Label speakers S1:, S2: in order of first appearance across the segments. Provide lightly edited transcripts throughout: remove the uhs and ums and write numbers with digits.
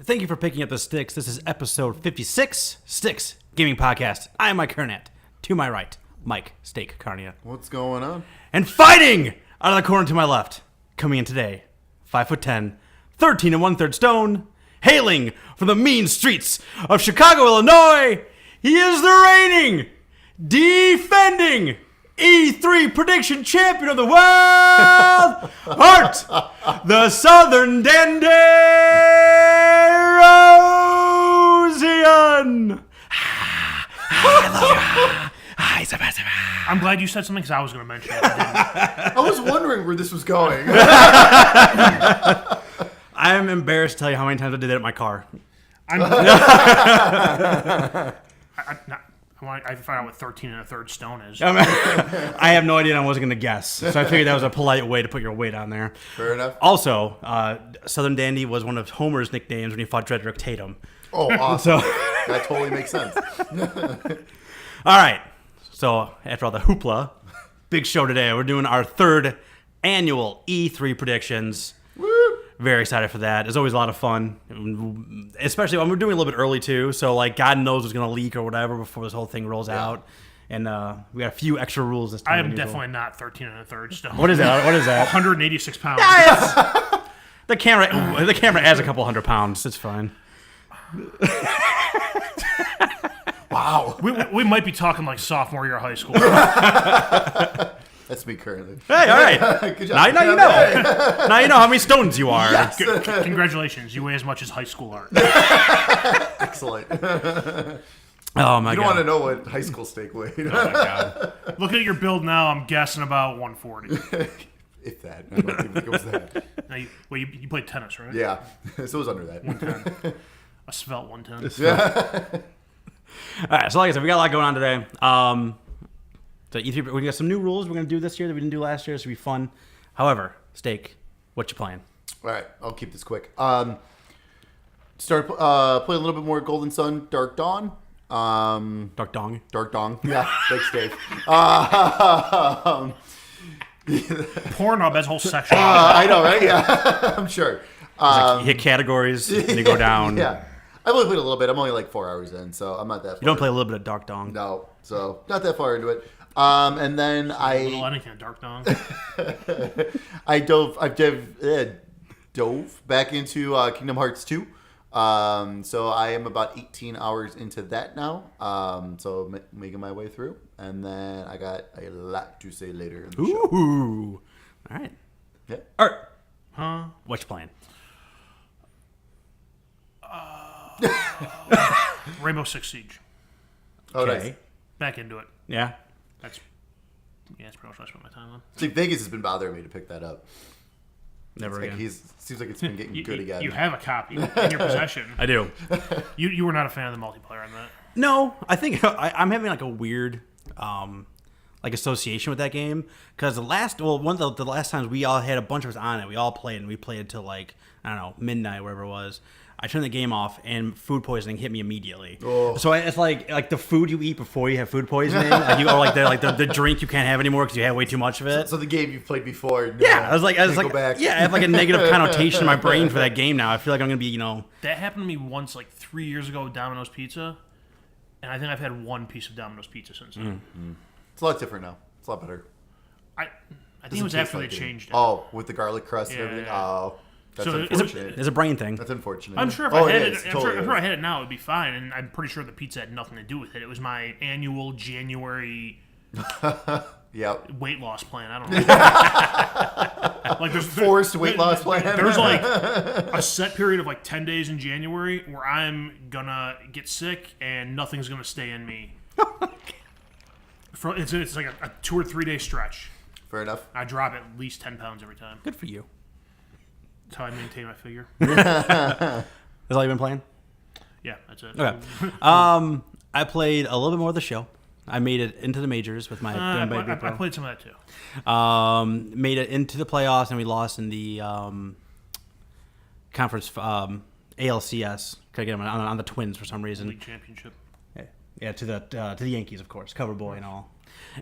S1: Thank you for picking up the Sticks. This is episode 56, Sticks Gaming Podcast. I am Mike Kernet. To my right, Mike Steak Carnia.
S2: What's going on?
S1: And fighting out of the corner to my left, coming in today, 5'10", 13 1/3 stone, hailing from the mean streets of Chicago, Illinois. He is the reigning, defending E3 prediction champion of the world, Art, the Southern Dandy Rosian. I love you. He's the best.
S3: I'm glad you said something because I was going to mention it. I
S2: I was wondering where this was going.
S1: I am embarrassed to tell you how many times I did that in my car.
S3: I find out what 13 1/3 stone is.
S1: I have no idea, and I wasn't going to guess. So I figured that was a polite way to put your weight on there.
S2: Fair enough.
S1: Also, Southern Dandy was one of Homer's nicknames when he fought Dredrick Tatum.
S2: Oh, awesome.
S1: So,
S2: That totally makes sense.
S1: all right. So after all the hoopla, big show today. We're doing our third annual E3 predictions.
S2: Woo!
S1: Very excited for that. It's always a lot of fun, especially when we're doing a little bit early too. So like, God knows what's going to leak or whatever before this whole thing rolls out. And we got a few extra rules this time.
S3: I am definitely not 13 1/3 stone.
S1: What is that? What is that?
S3: 186 pounds.
S1: The camera adds a couple 100 pounds. It's fine.
S2: Wow.
S3: We might be talking like sophomore year of high school.
S2: That's me currently.
S1: Hey, all right.
S2: Good job.
S1: Now you know. Now you know how many stones you are.
S2: Yes.
S3: Congratulations. You weigh as much as high school art.
S2: Excellent.
S1: Oh my
S2: You don't
S1: God.
S2: want to know what high school steak weighed.
S1: Oh my God.
S3: Looking at your build now, I'm guessing about 140.
S2: If that. I don't even think it was that.
S3: Now you played tennis, right?
S2: Yeah. So it was under that.
S3: 110. A svelte 110.
S2: Yeah.
S1: All right, so like I said, we got a lot going on today. So E3, we got some new rules we're going to do this year that we didn't do last year. This will be fun. However, Steak, what you playing?
S2: All right. I'll keep this quick. Started playing a little bit more Golden Sun, Dark Dawn.
S1: Dark Dong.
S2: Dark Dawn. Yeah. Thanks, Dave.
S3: Pornhub has a whole section.
S2: I know, right? Yeah. I'm sure.
S1: You hit categories and you go down.
S2: Yeah. I've only played a little bit. I'm only like 4 hours in, so I'm not that far.
S1: You don't play a little bit of Dark Dong.
S2: No. So not that far into it. And then
S3: Little anything, Dark Dawn.
S2: I dove back into Kingdom Hearts 2. So I am about 18 hours into that now. So making my way through. And then I got a lot to say later in the show.
S1: Ooh. All right.
S2: Yeah.
S1: Art,
S3: Huh?
S1: what you playing?
S3: Rainbow Six Siege.
S2: Oh,
S1: Okay.
S2: nice.
S3: Back into it.
S1: Yeah.
S3: That's pretty much what I spent my time on.
S2: See, Vegas has been bothering me to pick that up.
S1: Never
S2: Like
S1: again.
S2: seems like it's been getting good again.
S3: You have a copy in your possession.
S1: I do.
S3: You were not a fan of the multiplayer on that.
S1: No, I think I'm having like a weird like association with that game because one of the last times we all had a bunch of us on it, we all played and we played till like I don't know midnight, wherever it was. I turned the game off and food poisoning hit me immediately.
S2: Oh.
S1: So it's like the food you eat before you have food poisoning, the drink you can't have anymore because you had way too much of it.
S2: So the game you've played before. No,
S1: Yeah, I was like,
S2: go back.
S1: yeah, I have like a negative connotation in my brain for that game now. I feel like I'm gonna be,
S3: That happened to me once, like 3 years ago with Domino's Pizza, and I think I've had one piece of Domino's Pizza since then.
S2: It's a lot different now. It's a lot better.
S3: I think it was after they changed it.
S2: Oh, with the garlic crust and
S3: Yeah,
S2: everything.
S3: yeah.
S2: Oh, that's
S3: So
S2: unfortunate.
S1: it's a brain thing.
S2: That's unfortunate.
S3: I'm sure if
S2: Oh,
S3: I had
S2: it
S3: it,
S2: is.
S3: I'm
S2: Totally
S3: sure if
S2: is.
S3: I had it now, it'd be fine. And I'm pretty sure the pizza had nothing to do with it. It was my annual January
S2: Yep.
S3: weight loss plan. I don't know. Like there's
S2: Forced weight loss plan.
S3: There's like a set period of like 10 days in January where I'm gonna get sick and nothing's gonna stay in me. It's like a 2 or 3 day stretch.
S2: Fair enough.
S3: I drop at least 10 pounds every time.
S1: Good for you.
S3: That's how I maintain my figure.
S1: That's all you've been playing?
S3: Yeah, that's it.
S1: Okay. I played a little bit more of the show. I made it into the majors with my
S3: I played some of that too.
S1: made it into the playoffs and we lost in the conference ALCS. Could get them on the Twins for some reason.
S3: League championship.
S1: Yeah, to the Yankees, of course, cover boy and all.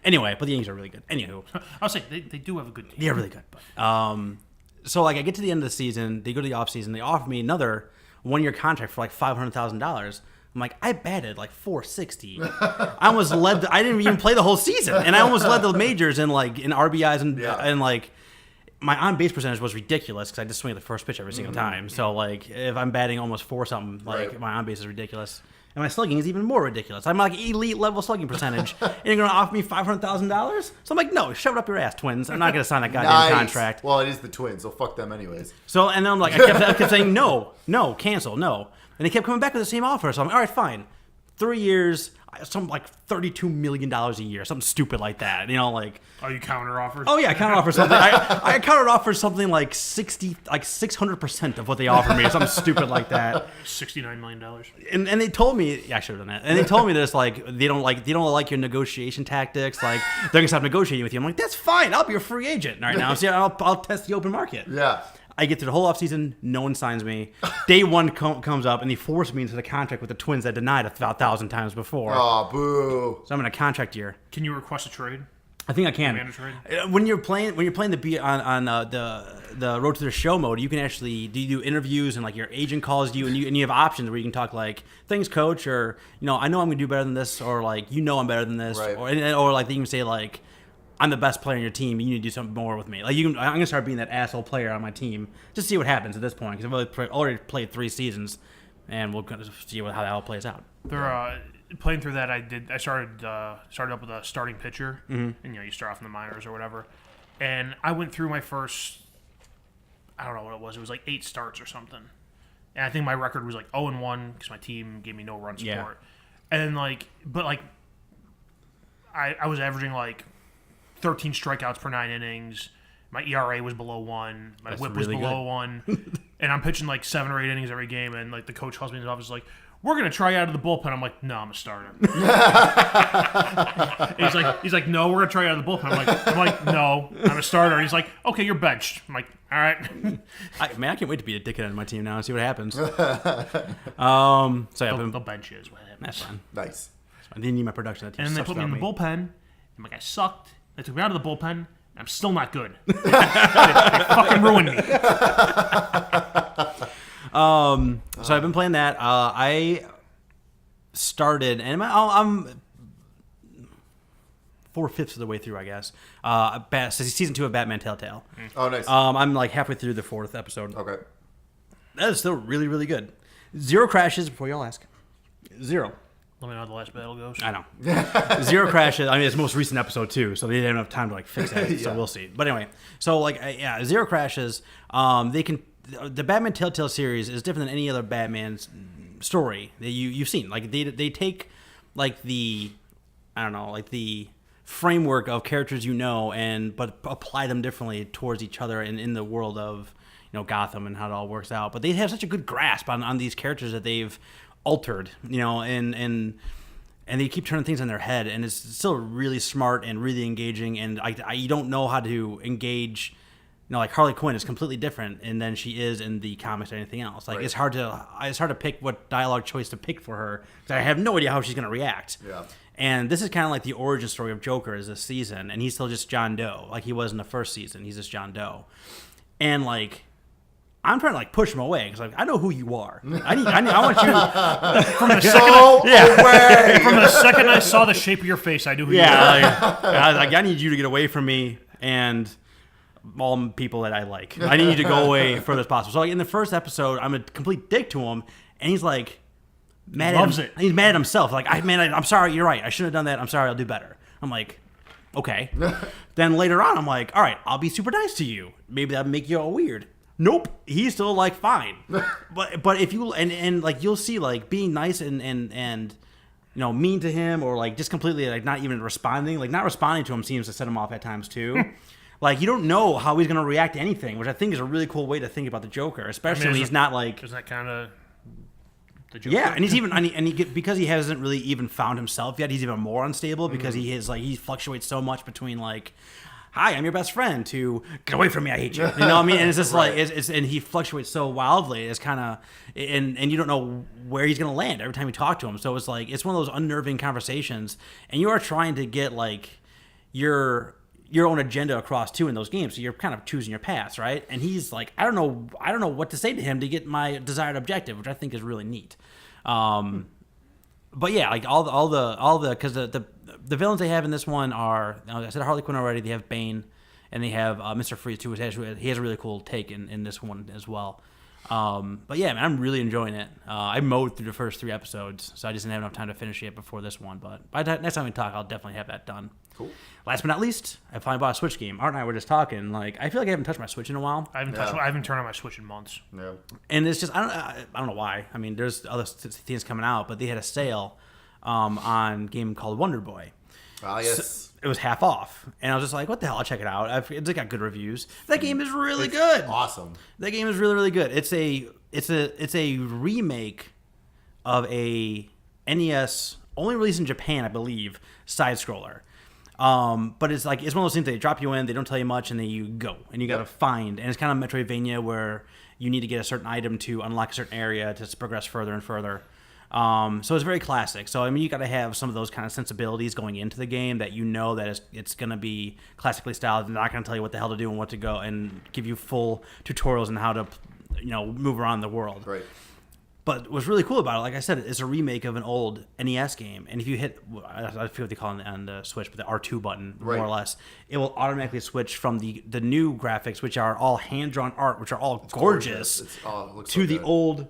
S1: Anyway, but the Yankees are really good. Anywho,
S3: I'll say they do have a good team.
S1: they're really good. So like I get to the end of the season, they go to the off season, they offer me another 1-year contract for like $500,000. I'm like, I batted like 460. I almost led. I didn't even play the whole season, and I almost led the majors in RBIs and like my on base percentage was ridiculous because I just swing at the first pitch every single time. So like if I'm batting almost 4 something, like my on base is ridiculous, and my slugging is even more ridiculous. I'm like elite level slugging percentage, and you're gonna offer me $500,000? So I'm like, no, shove it up your ass, Twins. I'm not gonna sign that goddamn contract.
S2: Well, it is the Twins, so fuck them anyways.
S1: So and then I'm like, I kept saying no, cancel, no. And they kept coming back with the same offer. So I'm like, all right, fine. 3 years, something like $32 million a year, something stupid like that. You know, like.
S3: Oh, you counter offers?
S1: Oh yeah, counter offer something. I counter offer something like 600% of what they offered me, something stupid like that.
S3: $69 million.
S1: And they told me, yeah, I should have done that. And they told me this like they don't like your negotiation tactics. Like they're gonna stop negotiating with you. I'm like, that's fine. I'll be a free agent right now. So I'll test the open market.
S2: Yeah.
S1: I get through the whole offseason, no one signs me. Day one comes up, and they force me into the contract with the Twins that denied about 1,000 times before.
S2: Oh, boo!
S1: So I'm in a contract year.
S3: Can you request a trade?
S1: I think I can. When you're playing the beat on the Road to the Show mode, you can actually do interviews and like your agent calls you and you have options where you can talk like, thanks coach, or I know I'm gonna do better than this, or like I'm better than this,
S2: right.
S1: or like they can say like, I'm the best player on your team. You need to do something more with me. Like I'm gonna start being that asshole player on my team. Just see what happens at this point because I've already played 3 seasons, and we'll see how that all plays out.
S3: They're playing through that. I started up with a starting pitcher, and you start off in the minors or whatever. And I went through my first, I don't know what it was. It was like 8 starts or something. And I think my record was like 0-1 because my team gave me no run support.
S1: Yeah.
S3: And I was averaging like 13 strikeouts per 9 innings. My ERA was below 1. My whip was below 1. And I'm pitching like 7 or 8 innings every game. And like the coach calls me in his office like, we're going to try out of the bullpen. I'm like, no, I'm a starter. he's like, no, we're going to try out of the bullpen. I'm like, no, I'm a starter. He's like, okay, you're benched. I'm like, all right.
S1: I can't wait to be a dickhead on my team now and see what happens. So yeah,
S3: they'll bench you is what happens.
S1: That's fine.
S2: Nice.
S1: I didn't need my production. That team
S3: And then they put me in the bullpen. And like I sucked. They took me out of the bullpen. And I'm still not good. they fucking ruined me.
S1: So I've been playing that. I started, and I'm 4/5 of the way through, I guess. Season 2 of Batman Telltale.
S2: Oh, nice.
S1: I'm like halfway through the 4th episode.
S2: Okay.
S1: That is still really, really good. 0 crashes before y'all ask. 0.
S3: Let me know how the last battle goes.
S1: I know. 0 crashes. I mean, it's the most recent episode too, so they didn't have time to like fix that. So we'll see. But anyway, so like 0 crashes. The Batman Telltale series is different than any other Batman story that you've seen. Like they take like the framework of characters but apply them differently towards each other and in the world of Gotham and how it all works out. But they have such a good grasp on these characters that they've altered, and they keep turning things on their head, and it's still really smart and really engaging. And you don't know how to engage. Like Harley Quinn is completely different and than she is in the comics or anything else. Like It's hard to pick what dialogue choice to pick for her because I have no idea how she's going to react.
S2: Yeah.
S1: And this is kind of like the origin story of Joker is this season, and he's still just John Doe, like he was in the first season. He's just John Doe, and like I'm trying to like push him away because like I know who you are. I want you
S3: from the second I saw the shape of your face, I knew who you were.
S1: I need you to get away from me and all people that I like. I need you to go away further as possible. So like in the first episode, I'm a complete dick to him, and he's like mad at him. He's mad at himself. Like I'm sorry. You're right. I shouldn't have done that. I'm sorry. I'll do better. I'm like, okay. Then later on, I'm like, all right. I'll be super nice to you. Maybe that'll make you all weird. Nope. He's still like fine. but if you and like you'll see like being nice and mean to him or like just completely like not even responding. Like not responding to him seems to set him off at times too. Like, you don't know how he's going to react to anything, which I think is a really cool way to think about the Joker, especially when he's not like...
S3: Isn't that kind of the Joker?
S1: Yeah, and he's even... because he hasn't really even found himself yet, he's even more unstable because he fluctuates so much between like, hi, I'm your best friend, to get away from me, I hate you. You know what I mean? And it's just like... and he fluctuates so wildly. It's kind of... And you don't know where he's going to land every time you talk to him. So it's like... It's one of those unnerving conversations, and you are trying to get like your your own agenda across too in those games. So you're kind of choosing your paths, right? And he's like, I don't know what to say to him to get my desired objective, which I think is really neat. But yeah, like all the because the villains they have in this one are, I said Harley Quinn already. They have Bane, and they have Mr. Freeze too. He has a really cool take in this one as well. But yeah, man, I'm really enjoying it. I mowed through the first 3 episodes, so I just didn't have enough time to finish it before this one. But by the next time we talk, I'll definitely have that done.
S2: Cool.
S1: Last but not least, I finally bought a Switch game. Art and I were just talking. Like, I feel like I haven't touched my Switch in a while,
S3: I haven't turned on my Switch in months.
S2: Yeah.
S1: and it's just I don't know why. I mean, there's other things coming out, but they had a sale on a game called Wonder Boy.
S2: Ah, yes.
S1: So it was half off, and I was just like, "What the hell? I'll check it out." It's got good reviews. That game is really good.
S2: Awesome.
S1: That game is really, really good. It's a remake of a NES, only released in Japan, I believe, side scroller. But it's one of those things they drop you in, they don't tell you much, and then you go and you got to find. And it's kind of Metroidvania where you need to get a certain item to unlock a certain area to progress further and further. So it's very classic. So I mean, you got to have some of those kind of sensibilities going into the game that that it's going to be classically styled and not going to tell you what the hell to do and what to go and give you full tutorials on how to move around the world.
S2: Right.
S1: But what's really cool about it, like I said, it's a remake of an old NES game. And if you hit, I forget what they call it on the Switch, but the R2 button, more or less, it will automatically switch from the new graphics, which are all hand-drawn art, which are all gorgeous,
S2: It looks
S1: to
S2: so
S1: the
S2: good.
S1: old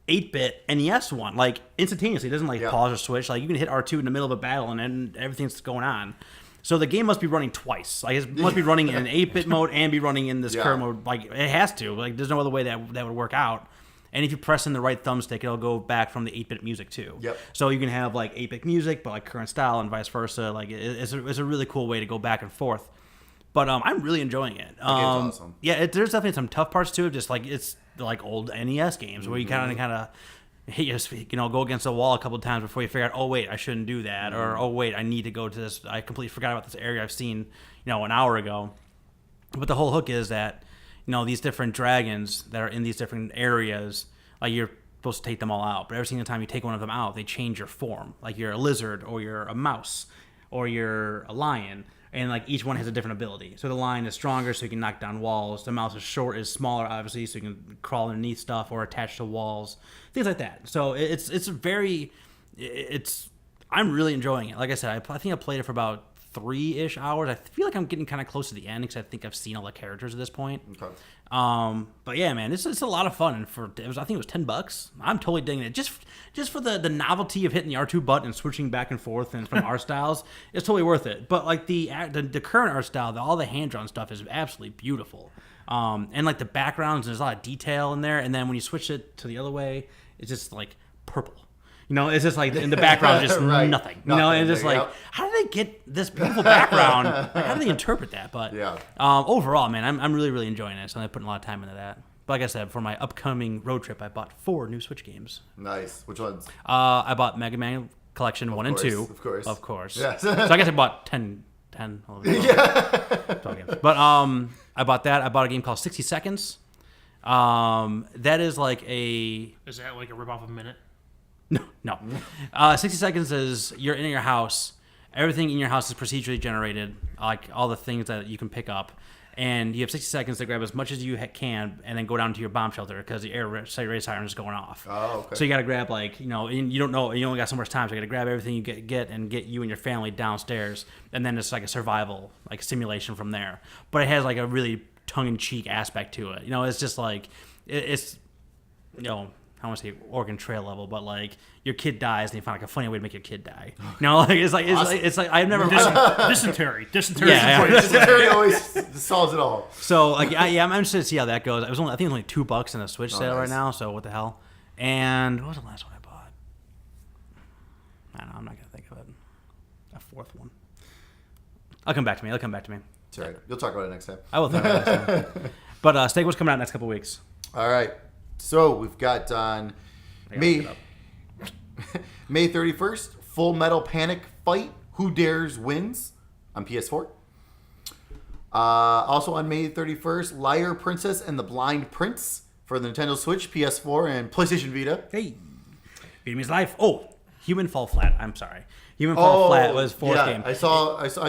S1: 8-bit NES one. Like, instantaneously. It doesn't, pause or switch. Like, you can hit R2 in the middle of a battle, and then everything's going on. So the game must be running twice. Like, it must be running in an 8-bit mode and be running in this current mode. Like, it has to. Like, there's no other way that would work out. And if you press in the right thumbstick, it'll go back from the 8-bit music too.
S2: Yep.
S1: So you can have like 8-bit music, but like current style and vice versa. Like it's a really cool way to go back and forth. But I'm really enjoying it.
S2: game's awesome.
S1: Yeah, there's definitely some tough parts to it. Just like it's like old NES games where you kind of hit go against the wall a couple of times before you figure out, oh wait, I shouldn't do that, or oh wait, I need to go to this. I completely forgot about this area I've seen an hour ago. But the whole hook is that these different dragons that are in these different areas, like you're supposed to take them all out. But every single time you take one of them out, they change your form. Like you're a lizard, or you're a mouse, or you're a lion. And like each one has a different ability. So the lion is stronger, so you can knock down walls. The mouse is smaller, obviously, so you can crawl underneath stuff or attach to walls, things like that. So I'm really enjoying it. Like I said, I think I played it for about 3-ish hours. I feel like I'm getting kind of close to the end because I think I've seen all the characters at this point.
S2: Okay.
S1: But yeah, man, it's a lot of fun. And I think it was $10. I'm totally digging it. Just for the novelty of hitting the R2 button and switching back and forth and from art styles, it's totally worth it. But like the current art style, all the hand drawn stuff is absolutely beautiful. And like the backgrounds, there's a lot of detail in there. And then when you switch it to the other way, it's just like purple. It's just like in the background, just
S2: Right.
S1: nothing.
S2: Nothing.
S1: And just
S2: There you
S1: like,
S2: go.
S1: how do they get this beautiful background? Like, how do they interpret that? But
S2: Yeah.
S1: Overall, man, I'm really, really enjoying it. So I'm putting a lot of time into that. But like I said, for my upcoming road trip, I bought 4 new Switch games.
S2: Nice. Which ones?
S1: I bought Mega Man Collection 1 and 2.
S2: Of course.
S1: Yes.
S2: Yes.
S1: So I guess I bought 10. But I bought that. I bought a game called 60 Seconds. That is like a...
S3: Is that like a ripoff of Minute?
S1: No. 60 Seconds is you're in your house. Everything in your house is procedurally generated, like all the things that you can pick up. And you have 60 seconds to grab as much as you can and then go down to your bomb shelter because the air raid siren is going off.
S2: Oh, okay.
S1: So you got to grab and you don't know, you only got so much time. So you got to grab everything you get and get you and your family downstairs. And then it's like a survival, like simulation from there. But it has like a really tongue-in-cheek aspect to it. It's just like, it's I don't want to say Oregon Trail level, but like your kid dies and you find like a funny way to make your kid die. It's like I've never
S3: Dysentery.
S1: Yeah.
S2: Dysentery always solves it all.
S1: So like I'm interested to see how that goes. I think it was only $2 in a Switch sale
S2: nice.
S1: right now. So what the hell? And what was the last one I bought? I don't know. I'm not gonna think of it. A 4th one. I'll come back to me.
S2: It's all right. You'll talk about it next time.
S1: I will think about it next time. But Steak was coming out next couple weeks.
S2: All right. So we've got on May 31st, Full Metal Panic Fight, Who Dares Wins on PS4. Also on May 31st, Liar Princess and the Blind Prince for the Nintendo Switch, PS4, and PlayStation Vita.
S1: Hey, Vietnamese life. Oh, Human Fall Flat. I'm sorry. Human Fall Flat was fourth game.
S2: I've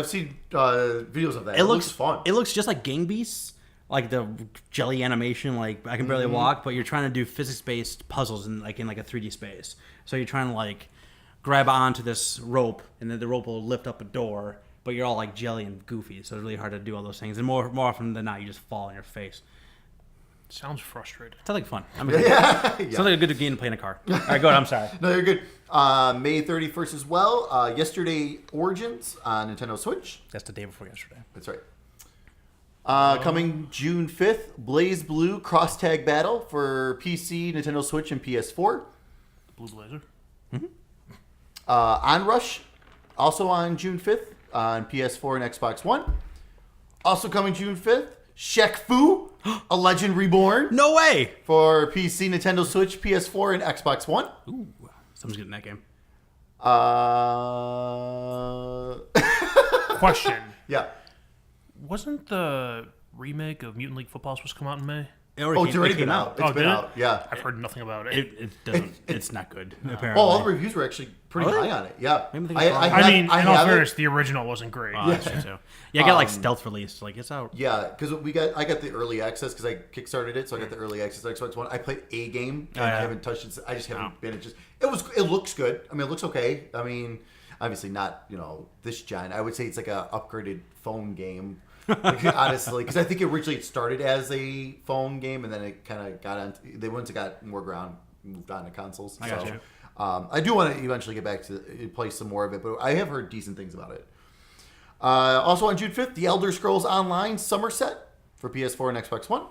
S2: seen videos of that. It looks fun.
S1: It looks just like Gang Beasts, like the jelly animation. Like I can barely walk, but you're trying to do physics-based puzzles in like a 3D space. So you're trying to like grab onto this rope, and then the rope will lift up a door. But you're all like jelly and goofy, so it's really hard to do all those things. And more often than not, you just fall on your face.
S3: Sounds frustrating.
S1: Sounds like fun. Sounds like a good game to play in a car. All right, go ahead. I'm sorry.
S2: No, you're good. May 31st as well. Yesterday, Origins on Nintendo Switch.
S1: That's the day before yesterday.
S2: That's right. Coming June 5th, Blaze Blue Cross Tag Battle for PC, Nintendo Switch, and PS4.
S3: Blue Blazer.
S2: Onrush, also on June 5th on PS4 and Xbox One. Also coming June 5th, Shaq Fu, A Legend Reborn.
S1: No way!
S2: For PC, Nintendo Switch, PS4, and Xbox One.
S1: Ooh, someone's getting that game.
S3: Question.
S2: Yeah.
S3: Wasn't the remake of Mutant League Football supposed to come out in May?
S2: It's already been out. It's been
S3: did
S2: out.
S3: it?
S2: Yeah.
S3: I've heard nothing about it.
S1: It doesn't. It's not good. Apparently.
S2: All the reviews were actually pretty high on it. Yeah.
S1: I mean,
S3: in all fairness, the original wasn't great.
S1: That's true too. Yeah, I got like stealth release. Like it's out.
S2: Yeah, because I got the early access because I kickstarted it, so I got the early access Xbox One. I played a game and I haven't touched it. I just haven't been. It looks good. I mean, it looks okay. I mean, obviously not this gen. I would say it's like a upgraded phone game. Honestly, because I think originally it started as a phone game, and then it kind of got on. Once it got more ground, moved on to consoles.
S1: I got you.
S2: I do want to eventually get back to play some more of it, but I have heard decent things about it. Also on June 5th, The Elder Scrolls Online Somerset for PS4 and Xbox One.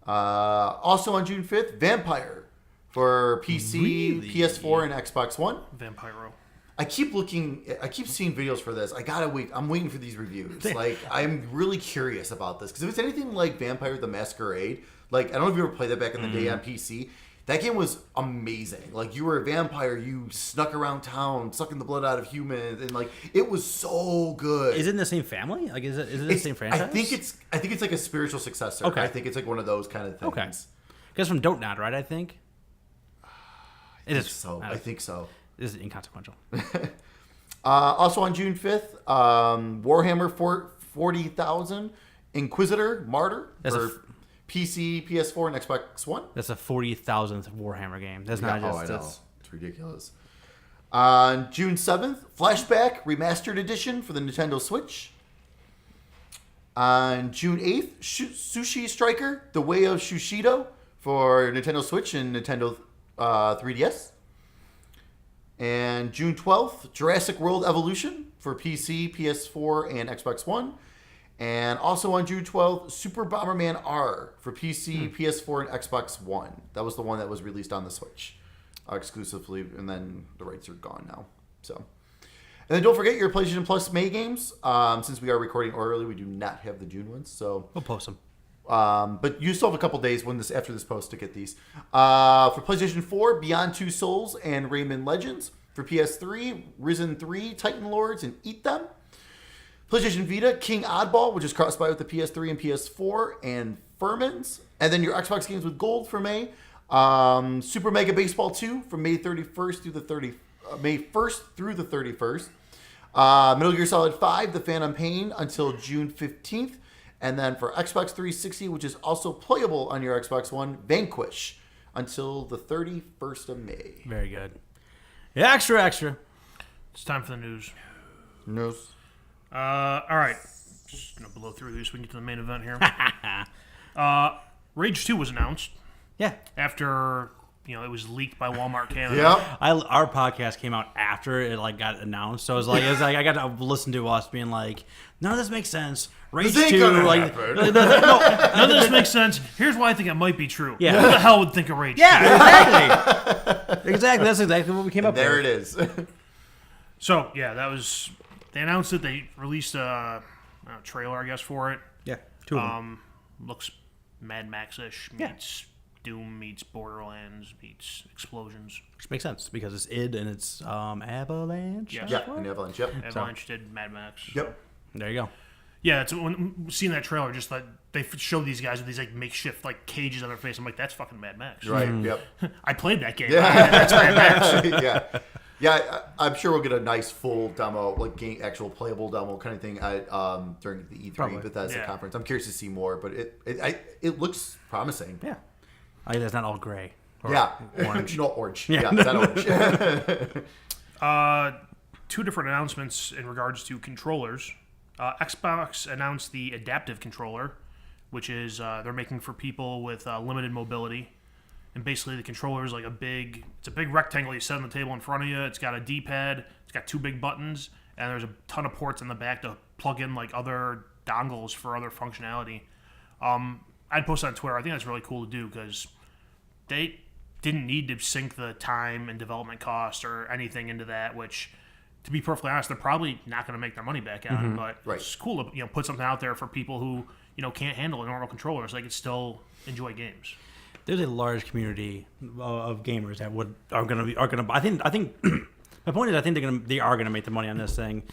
S2: Also on June 5th, Vampire for PC, PS4, and Xbox One.
S3: Vampiro.
S2: I keep seeing videos for this. I'm waiting for these reviews. Like, I'm really curious about this. Because if it's anything like Vampire the Masquerade, like, I don't know if you ever played that back in the day on PC. That game was amazing. Like, you were a vampire, you snuck around town, sucking the blood out of humans, and like, it was so good.
S1: Is it in the same family? Like, is it the same franchise?
S2: I think it's like a spiritual successor.
S1: Okay.
S2: I think it's like one of those kind of things.
S1: Okay. Because from Don't Nod, right? I think.
S2: I think so.
S1: This is inconsequential.
S2: Also on June 5th, Warhammer 40,000 Inquisitor Martyr for PC, PS4, and Xbox One.
S1: That's a 40,000th Warhammer game. That's not just...
S2: I know. It's ridiculous. On June 7th, Flashback Remastered Edition for the Nintendo Switch. On June 8th, Sushi Striker, The Way of Shushido for Nintendo Switch and Nintendo 3DS. And June 12th, Jurassic World Evolution for PC, PS4, and Xbox One. And also on June 12th, Super Bomberman R for PC, PS4, and Xbox One. That was the one that was released on the Switch exclusively, and then the rights are gone now. So, and then don't forget your PlayStation Plus May games. Since we are recording early, we do not have the June ones. So
S1: we'll post them.
S2: But you still have a couple days after this post to get these. For PlayStation 4, Beyond Two Souls and Rayman Legends. For PS3, Risen 3, Titan Lords, and Eat Them. PlayStation Vita, King Oddball, which is cross-buy with the PS3 and PS4, and Furmans. And then your Xbox games with gold for May. Super Mega Baseball 2 from May 31st through May 1st through the 31st. Metal Gear Solid 5, The Phantom Pain, until June 15th. And then for Xbox 360, which is also playable on your Xbox One, Vanquish, until the 31st of May.
S1: Very good. Yeah, extra.
S3: It's time for the news.
S2: News.
S3: All right. Just going to blow through these so we can get to the main event here. Rage 2 was announced.
S1: Yeah.
S3: After, it was leaked by Walmart Canada.
S2: Yep.
S1: Our podcast came out after it got announced, so it was like I got to listen to us being like, none of this makes sense. Rage 2,
S2: none
S3: of this makes sense. Here's why I think it might be true.
S1: Yeah.
S3: Who the hell would think of Rage 2?
S1: Yeah, exactly. That's exactly what we came up with.
S2: There it is.
S3: So yeah, they announced it. They released a trailer, I guess, for it.
S1: Yeah, two of them.
S3: Looks Mad Max-ish meets Doom meets Borderlands meets explosions.
S1: Which makes sense because it's id and it's Avalanche.
S3: Yeah,
S2: and Avalanche. Yep.
S3: Avalanche did Mad Max.
S2: Yep.
S1: There you go.
S3: Yeah, it's when seeing that trailer, just like they showed these guys with these makeshift cages on their face. I'm like, that's fucking Mad Max.
S2: Right. Yep.
S3: I played that game.
S2: Yeah.
S3: That's Mad Max.
S2: Yeah. Yeah, I'm sure we'll get a nice full demo, like actual playable demo kind of thing during the E3 Bethesda conference. I'm curious to see more, but it looks promising.
S1: Yeah. I guess it's not all gray. Or
S2: orange. No, orange. Yeah, it's not
S3: orange. Two different announcements in regards to controllers. Xbox announced the adaptive controller, which is they're making for people with limited mobility. And basically the controller is like a big rectangle you set on the table in front of you. It's got a D-pad, it's got 2 big buttons, and there's a ton of ports in the back to plug in like other dongles for other functionality. I'd post on Twitter. I think that's really cool to do because they didn't need to sink the time and development cost or anything into that, which, to be perfectly honest, they're probably not going to make their money back on. But it's cool to put something out there for people who can't handle a normal controller, so they can still enjoy games.
S1: There's a large community of gamers that are gonna. I think my point is I think they are gonna make the money on this thing.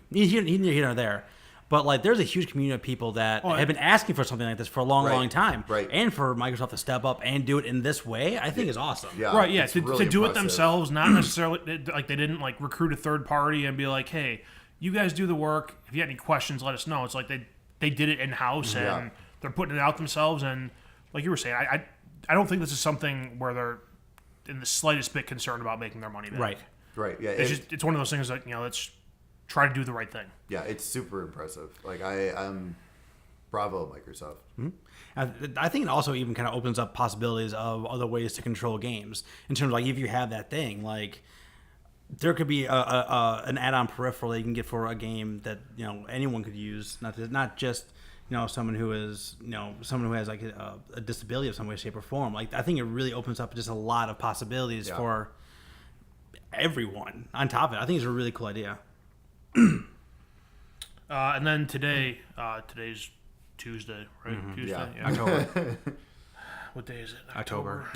S1: Neither here nor there, but like there's a huge community of people that have been asking for something like this for a long time.
S2: Right.
S1: And for Microsoft to step up and do it in this way, I think is awesome.
S2: Yeah.
S3: Right. Yeah. To
S2: really
S3: do it
S2: impressive.
S3: themselves, not necessarily like they didn't like recruit a third party and be like, hey, you guys do the work. If you have any questions, let us know. It's like they did it in house and they're putting it out themselves. And like you were saying, I don't think this is something where they're in the slightest bit concerned about making their money back.
S1: Right.
S2: Right. Yeah.
S3: It's one of those things that let's try to do the right thing.
S2: Yeah, it's super impressive. Like I'm bravo, Microsoft.
S1: Mm-hmm. I think it also even kind of opens up possibilities of other ways to control games in terms of like if you have that thing, like there could be an add-on peripheral that you can get for a game that anyone could use, not just someone who is someone who has like a disability of some way, shape, or form. Like I think it really opens up just a lot of possibilities for everyone. On top of it, I think it's a really cool idea.
S3: And then today's Tuesday, right?
S2: Mm-hmm.
S3: Tuesday,
S2: Yeah.
S1: October.
S3: What day is it?
S1: October.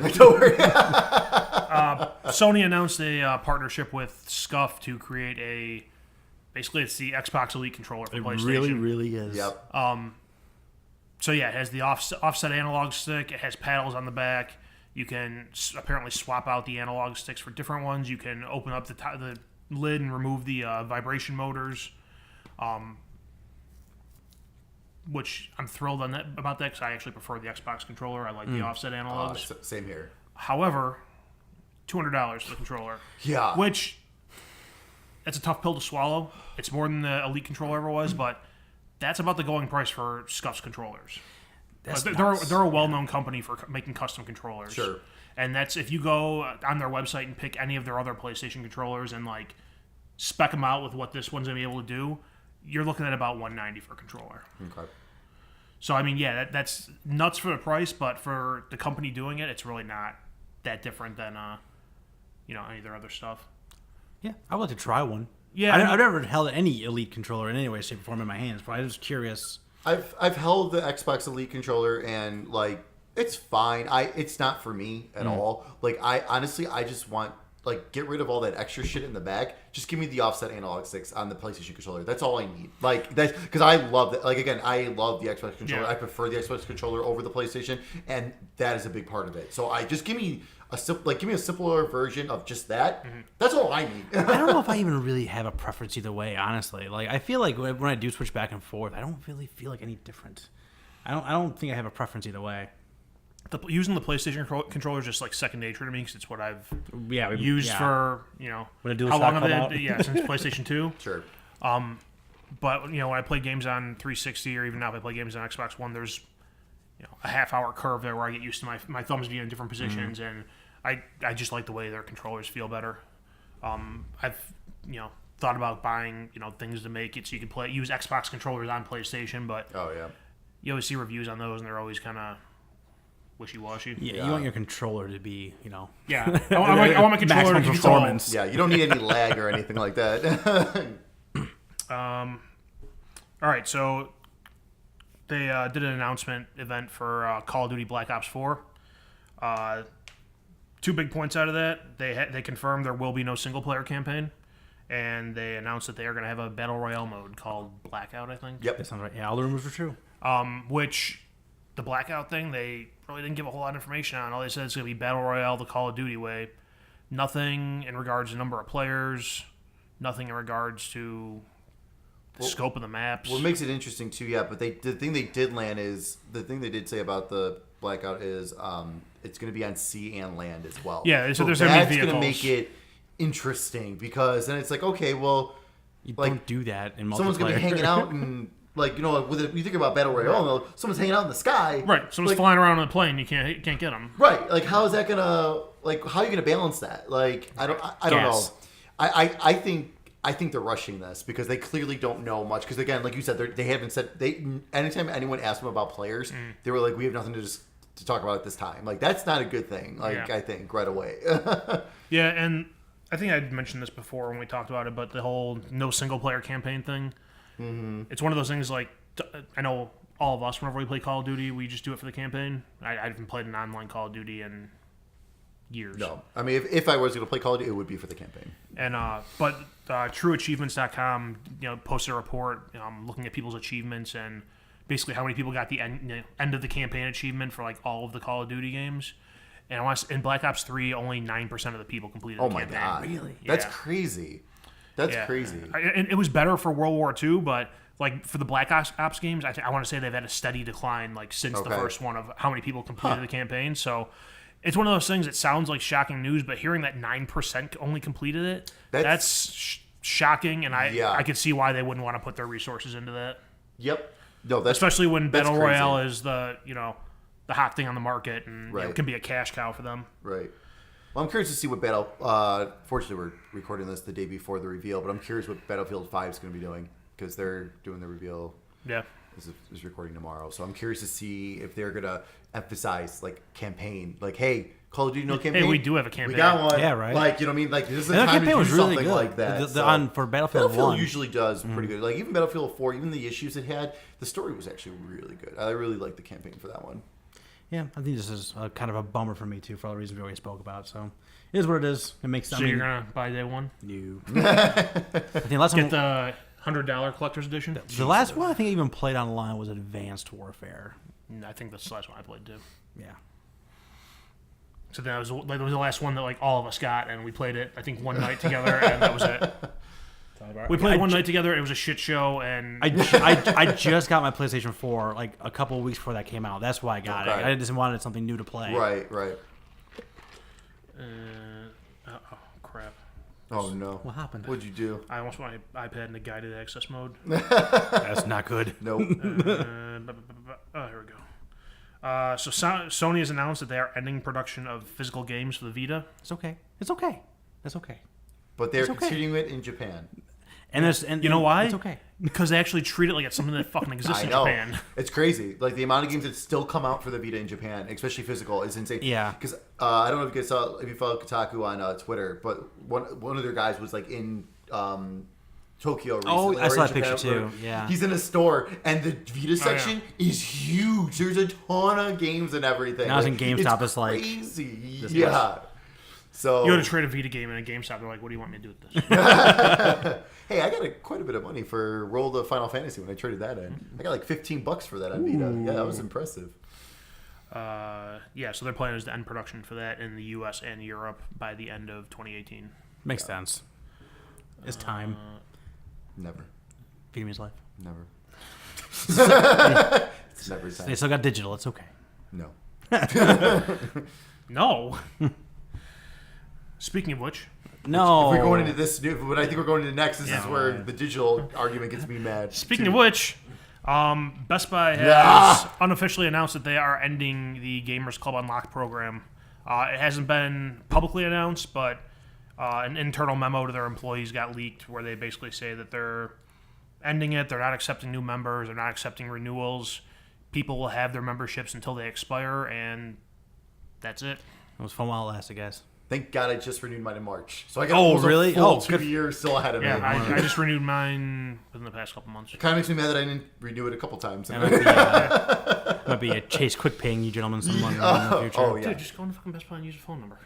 S3: Sony announced a partnership with Scuf to create basically it's the Xbox Elite controller for PlayStation.
S1: Really is.
S2: Yep.
S3: So yeah, it has the offset analog stick. It has paddles on the back. You can apparently swap out the analog sticks for different ones. You can open up the lid and remove the vibration motors, which I'm thrilled about that because I actually prefer the Xbox controller. I like the offset analogs.
S2: Same here.
S3: However, $200 for the controller.
S2: Yeah.
S3: Which, that's a tough pill to swallow. It's more than the Elite controller ever was, but that's about the going price for Scuf's controllers. They're a well-known company for making custom controllers.
S2: Sure.
S3: And that's if you go on their website and pick any of their other PlayStation controllers and like spec them out with what this one's gonna be able to do, you're looking at about $190 for a controller.
S2: Okay.
S3: So I mean, yeah, that's nuts for the price, but for the company doing it, it's really not that different than any of their other stuff.
S1: Yeah, I would like to try one.
S3: Yeah,
S1: I've never held any Elite controller in any way, shape, or form in my hands, but I was curious.
S2: I've held the Xbox Elite controller and like it's fine. It's not for me at all. Like I honestly just want get rid of all that extra shit in the back. Just give me the offset analog sticks on the PlayStation controller. That's all I need. Like that's because I love that. Like again, I love the Xbox controller.
S3: Yeah.
S2: I prefer the Xbox controller over the PlayStation, and that is a big part of it. So I just give me a simpler version of just that. Mm-hmm. That's all I need.
S1: I don't know if I even really have a preference either way. Honestly, like I feel like when I do switch back and forth, I don't really feel like any different. I don't think I have a preference either way.
S3: Using the PlayStation controller is just like second nature to me because it's what I've
S1: used
S3: for
S1: when a
S3: how long
S1: come
S3: have
S1: out.
S3: since PlayStation 2.
S2: Sure.
S3: But when I play games on 360 or even now if I play games on Xbox One, there's a half-hour curve there where I get used to my thumbs being in different positions, and I just like the way their controllers feel better. I've thought about buying things to make it so you can use Xbox controllers on PlayStation, but you always see reviews on those and they're always kind of wishy-washy.
S1: Yeah, you want your controller to be,
S3: Yeah, I want my controller to
S1: maximum
S3: be
S1: performance.
S2: Yeah, you don't need any lag or anything like that.
S3: All right, so they did an announcement event for Call of Duty Black Ops 4. 2 big points out of that. They confirmed there will be no single-player campaign, and they announced that they are going to have a Battle Royale mode called Blackout, I think.
S2: Yep.
S1: That sounds right. Yeah, all the rumors were true.
S3: Which, the Blackout thing, they really didn't give a whole lot of information on. All they said is going to be Battle Royale the Call of Duty way. Nothing in regards to number of players. Nothing in regards to the scope of the maps.
S2: What makes it interesting too, but the thing they did say about the Blackout is it's going to be on sea and land as well.
S3: Yeah, so there's going to be vehicles.
S2: That's going to make it interesting because then it's like, okay, well,
S1: you don't do that in multiplayer.
S2: Someone's going to be hanging out and you think about Battle Royale, someone's hanging out in the sky.
S3: Right, someone's flying around on a plane, you can't get them.
S2: Right, like how is that going to how are you going to balance that? Like I don't know. I think they're rushing this because they clearly don't know much. Because again, like you said, they haven't said anytime anyone asked them about players, they were like, "We have nothing to talk about at this time." Like that's not a good thing. I think right away.
S3: Yeah, and I think I mentioned this before when we talked about it, but the whole no single player campaign thing. Mm-hmm. It's one of those things. Like I know all of us, whenever we play Call of Duty, we just do it for the campaign. I haven't played an online Call of Duty in years.
S2: No, I mean if I was going to play Call of Duty, it would be for the campaign. And
S3: but TrueAchievements.com, posted a report looking at people's achievements and basically how many people got the end of the campaign achievement for like all of the Call of Duty games. And in Black Ops 3, only 9% of the people completed the campaign.
S2: Oh my god, really? That's crazy. That's crazy.
S3: And it was better for World War II, but like for the Black Ops games, I want to say they've had a steady decline like since the first one of how many people completed the campaign. So. It's one of those things that sounds like shocking news, but hearing that 9% only completed it, that's shocking, and I could see why they wouldn't want to put their resources into that.
S2: Yep. No,
S3: especially when Battle Royale is the hot thing on the market and it can be a cash cow for them.
S2: Right. Well, I'm curious to see what fortunately, we're recording this the day before the reveal, but I'm curious what Battlefield 5 is going to be doing because they're doing the reveal.
S3: Yeah.
S2: This is recording tomorrow, so I'm curious to see if they're gonna emphasize like campaign, like hey, Call of Duty no campaign.
S3: Hey, we do have a campaign.
S2: We got one.
S1: Yeah, right.
S2: Like this is the time to do something really like that.
S1: For Battlefield 1
S2: usually does pretty good. Like even Battlefield 4, even the issues it had, the story was actually really good. I really liked the campaign for that one.
S1: Yeah, I think this is kind of a bummer for me too, for all the reasons we already spoke about. So it is what it is. It makes sense.
S3: So you're gonna buy day one?
S1: You. I think last
S3: get the $100 collector's edition.
S1: The last one I think I even played online was Advanced Warfare.
S3: I think that's the last one I played too.
S1: Yeah.
S3: So that was the last one that like all of us got, and we played it I think one night together, and that was it. We played one night together. It was a shit show, and
S1: I just got my PlayStation 4 like a couple of weeks before that came out. That's why I got it. I just wanted something new to play.
S2: Right.
S3: Oh crap.
S2: Oh no!
S1: What happened?
S2: What'd you do?
S3: I almost put my iPad in the guided access mode.
S1: That's not good.
S2: Nope.
S3: Here we go. So Sony has announced that they are ending production of physical games for the Vita.
S1: It's okay. That's okay.
S2: But they're continuing it in Japan.
S1: And
S3: you know why?
S1: It's okay.
S3: Because they actually treat it like it's something that fucking exists in Japan.
S2: It's crazy. Like the amount of games that still come out for the Vita in Japan, especially physical, is insane.
S1: Yeah.
S2: Because I don't know if you follow Kotaku on Twitter, but one of their guys was like in Tokyo recently.
S1: Oh, I saw that picture
S2: too.
S1: Yeah.
S2: He's in a store, and the Vita section is huge. There's a ton of games and everything.
S1: Now I was in GameStop. It's
S2: like crazy. Yeah. So
S3: you go to trade a Vita game in a GameStop. They're like, "What do you want me to do with this?"
S2: Hey, I got quite a bit of money for World of Final Fantasy when I traded that in. I got like $15 for that on Vita. Yeah, that was impressive.
S3: So their plan is to end production for that in the U.S. and Europe by the end of 2018.
S1: Makes sense. It's time.
S2: Never.
S1: Video means life.
S2: Never. It's never time.
S1: They still got digital. It's okay.
S2: No.
S3: No. Speaking of which,
S1: no.
S2: If we're going into this, but I think we're going into next. This is where the digital argument gets me mad.
S3: Speaking of which, Best Buy has unofficially announced that they are ending the Gamers Club Unlocked program. It hasn't been publicly announced, but an internal memo to their employees got leaked where they basically say that they're ending it. They're not accepting new members. They're not accepting renewals. People will have their memberships until they expire, and that's it.
S1: It was fun while it lasted, guys.
S2: Thank God I just renewed mine in March. So I got
S1: really?
S2: a full 2 years still ahead of me.
S3: Yeah, I just renewed mine within the past couple months.
S2: It kind of makes me mad that I didn't renew it a couple times.
S1: Might be a Chase quick paying you gentlemen some money in the future.
S2: Oh, yeah.
S3: Dude, just go into fucking Best Buy and use your phone number.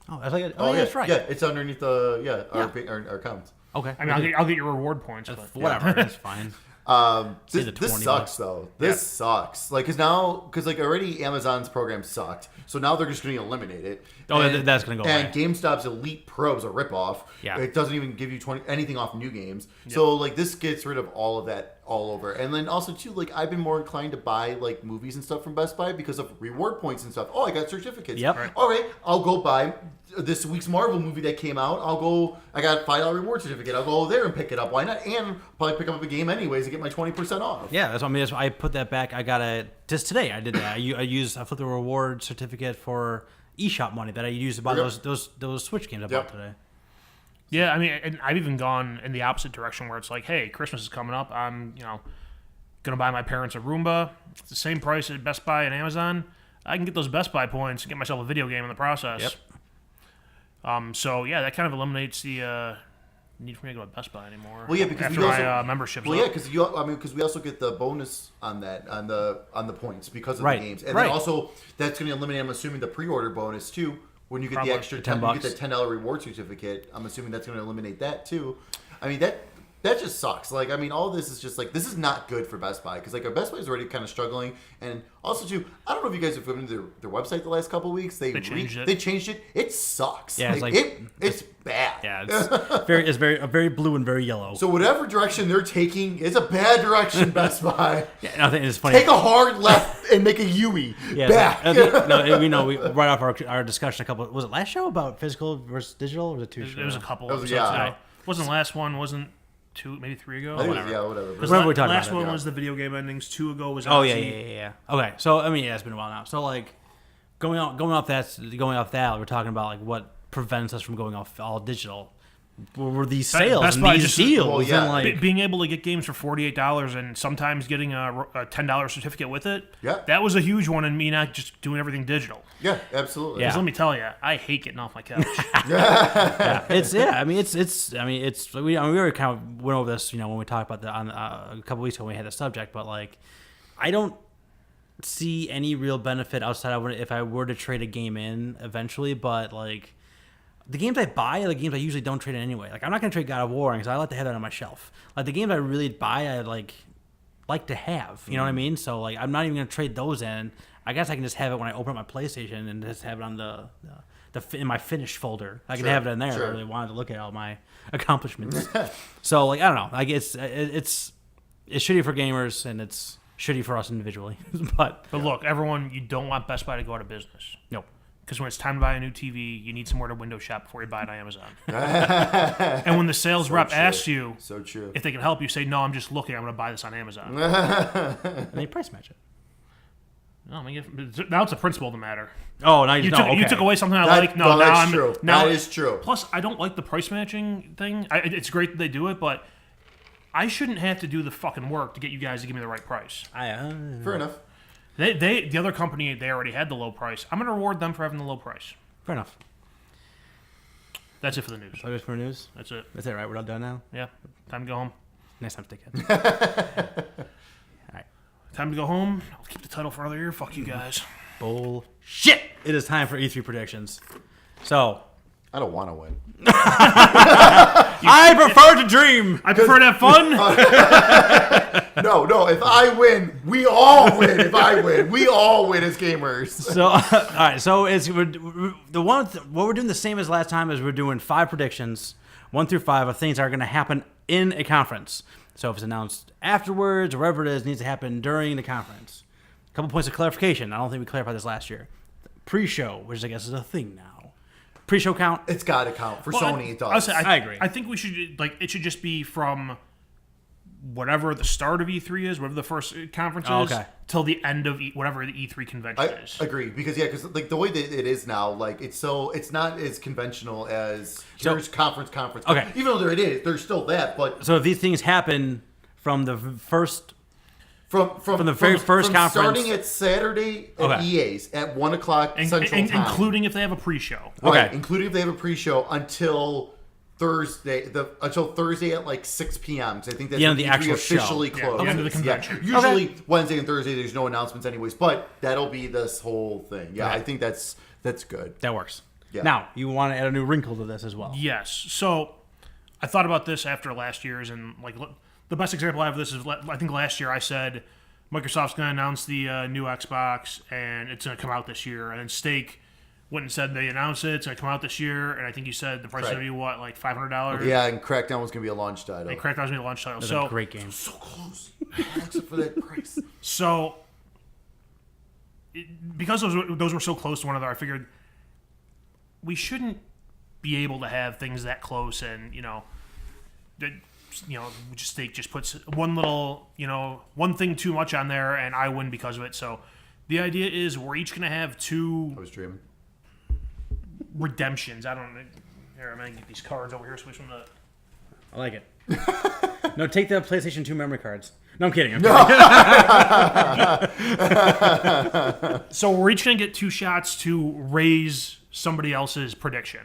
S1: Yeah, that's right.
S2: Yeah, it's underneath our account.
S1: Okay.
S3: I mean, I'll get your reward points. But
S1: whatever, that's fine. Say the
S2: This
S1: 20
S2: sucks
S1: bucks.
S2: though. This sucks. Like, because already Amazon's program sucked, so now they're just going to eliminate it.
S1: Oh, that's gonna go
S2: And
S1: away.
S2: GameStop's Elite Pro is a ripoff.
S1: Yeah.
S2: It doesn't even give you anything off new games. So like this gets rid of all of that all over. And then also too, like I've been more inclined to buy like movies and stuff from Best Buy because of reward points and stuff. Oh, I got certificates.
S1: Yep. Right.
S2: All right, I'll go buy this week's Marvel movie that came out. I got a $5 reward certificate. I'll go there and pick it up. Why not? And probably pick up a game anyways and get my 20% off.
S1: Yeah, that's what I mean. I put that back. I got just today. I did that. I flipped the reward certificate for eShop money that I used to buy those Switch games I bought today.
S3: Yeah, I mean, and I've even gone in the opposite direction where it's like, hey, Christmas is coming up. I'm, gonna buy my parents a Roomba. It's the same price at Best Buy and Amazon. I can get those Best Buy points and get myself a video game in the process.
S1: Yep.
S3: So yeah, that kind of eliminates the need for me to go to Best Buy anymore.
S2: Well, yeah, because
S3: after
S2: we also,
S3: my membership's
S2: well, yeah,
S3: up.
S2: because we also get the bonus on that on the points because of
S1: Right.
S2: the games, and
S1: Right.
S2: then also that's going to eliminate. I'm assuming the pre-order bonus too. When you get
S3: Probably.
S2: the extra
S1: $10
S2: you get that $10 reward certificate. I'm assuming that's going to eliminate that too. I mean that just sucks. Like, I mean, all this is just like, this is not good for Best Buy because like our Best Buy is already kind of struggling, and also too, I don't know if you guys have been to their website the last couple of weeks. They
S3: changed it.
S2: They changed it. It sucks.
S1: Yeah,
S2: it's bad.
S1: Yeah, it's very blue and very yellow.
S2: So whatever direction they're taking is a bad direction, Best Buy.
S1: Yeah, and I think it's funny.
S2: Take a hard left and make a Yui back.
S1: We right off our discussion was it last show about physical versus digital, or was it two shows?
S3: There was a couple.
S2: That was-
S3: episodes
S2: yeah.
S3: ago. Wasn't the last one? Wasn't 2, maybe 3 ago?
S2: I think it was-
S3: Whatever.
S2: yeah, whatever.
S3: Because
S1: Whatever we talked
S3: last
S1: about
S3: one
S2: yeah.
S3: was the video game endings. 2 ago was
S1: Oh
S3: Ozzy.
S1: yeah. Okay, so I mean, yeah, it's been a while now. So like, going off that, we're talking about like what prevents us from going off all digital. Were these sales
S3: Best
S1: and
S3: Buy
S1: these
S3: just-
S1: deals?
S2: well, yeah.
S1: And like,
S3: Being able to get games for $48 and sometimes getting a $10 certificate with it,
S2: Yeah.
S3: that was a huge one in me not just doing everything digital.
S2: Yeah, absolutely.
S1: Yeah.
S3: Because let me tell you, I hate getting off my couch.
S1: we already kind of went over this, when we talked about a couple weeks ago when we had the subject, but like, I don't see any real benefit outside of if I were to trade a game in eventually, but like, the games I buy are the games I usually don't trade in anyway. Like, I'm not going to trade God of War because I like to have that on my shelf. Like, the games I really buy, I like to have. You know what I mean? So, like, I'm not even going to trade those in. I guess I can just have it when I open up my PlayStation and just have it on in my finished folder. I can have it in there if I really wanted to look at all my accomplishments. So, like, I don't know. Like, it's shitty for gamers and it's shitty for us individually. but
S3: Look, everyone, you don't want Best Buy to go out of business.
S1: no.
S3: Because when it's time to buy a new TV, you need somewhere to window shop before you buy it on Amazon. And when the sales rep
S2: true.
S3: asks you
S2: So true.
S3: if they can help you, say, no, I'm just looking. I'm going to buy this on Amazon.
S1: And they price match it.
S3: No, I mean, now it's a principle to matter.
S1: Oh, now
S3: You
S1: okay.
S3: took away something I like. No, now
S2: that's
S3: I'm
S2: true.
S3: Now,
S2: that is true.
S3: Plus, I don't like the price matching thing. It's great that they do it, but I shouldn't have to do the fucking work to get you guys to give me the right price.
S2: Fair enough.
S3: The other company, they already had the low price. I'm going to reward them for having the low price.
S1: Fair enough.
S3: That's it for the news.
S1: So just for news.
S3: That's it.
S1: That's it, right? We're all done now.
S3: Yeah. Time to go home.
S1: Next time, stickhead. All right.
S3: Time to go home. I'll keep the title for another year. Fuck you guys.
S1: Bullshit. It is time for E3 predictions. So,
S2: I don't want to win.
S1: I prefer to dream.
S3: I prefer to have fun.
S2: No. If I win, we all win. If I win, we all win as gamers.
S1: So, all right. So what we're doing the same as last time is we're doing 5 predictions, 1 through 5 of things that are going to happen in a conference. So if it's announced afterwards or wherever it is, it needs to happen during the conference. A couple points of clarification. I don't think we clarified this last year. Pre-show, which I guess is a thing now. Pre-show count.
S2: It's got to count for Sony. It does.
S3: I
S1: agree.
S3: I think we should it should just be from whatever the start of E3 is, whatever the first conference is,
S1: okay.
S3: till the end of whatever the E3 convention
S2: I
S3: is.
S2: agree because like the way that it is now, like it's not as conventional as here's conference.
S1: Okay.
S2: Even though there's still that, but
S1: So if these things happen from the first
S2: from
S1: the very first conference,
S2: starting at Saturday at
S1: Okay.
S2: EA's at 1:00 Central Time,
S3: including if they have a pre-show.
S2: right,
S1: Okay.
S2: including if they have a pre-show until Thursday, until Thursday at like 6 p.m. So I think that's
S1: The end
S2: when
S1: of the
S2: E3
S1: actual show.
S2: officially
S3: Yeah,
S2: closes.
S3: the end of the convention.
S2: Yeah. Usually Wednesday and Thursday there's no announcements anyways, but that'll be this whole thing. Yeah,
S1: Okay.
S2: I think that's good.
S1: that works.
S2: Yeah.
S1: Now, you want to add a new wrinkle to this as well.
S3: Yes. So I thought about this after last year's, and like the best example I have of this is, I think last year I said Microsoft's going to announce the new Xbox and it's going to come out this year. And then Steak went and said they announced it. It's going to come out this year. And I think you said the price is going to be what, like $500?
S2: Yeah, and Crackdown was going to be a launch title.
S3: And Crackdown's going to be a launch title.
S1: That's
S3: So
S1: a great game.
S2: So close. Except for that price.
S3: So, because those were so close to one another, I figured we shouldn't be able to have things that close, and Steak just puts one little, one thing too much on there, and I win because of it. So, the idea is we're each going to have two.
S2: I was dreaming.
S3: Redemptions. I don't know. Here, I'm going to get these cards over here. Switch from the.
S1: I like it. No, take the PlayStation 2 memory cards. No, I'm kidding.
S3: So we're each going to get two shots to raise somebody else's prediction.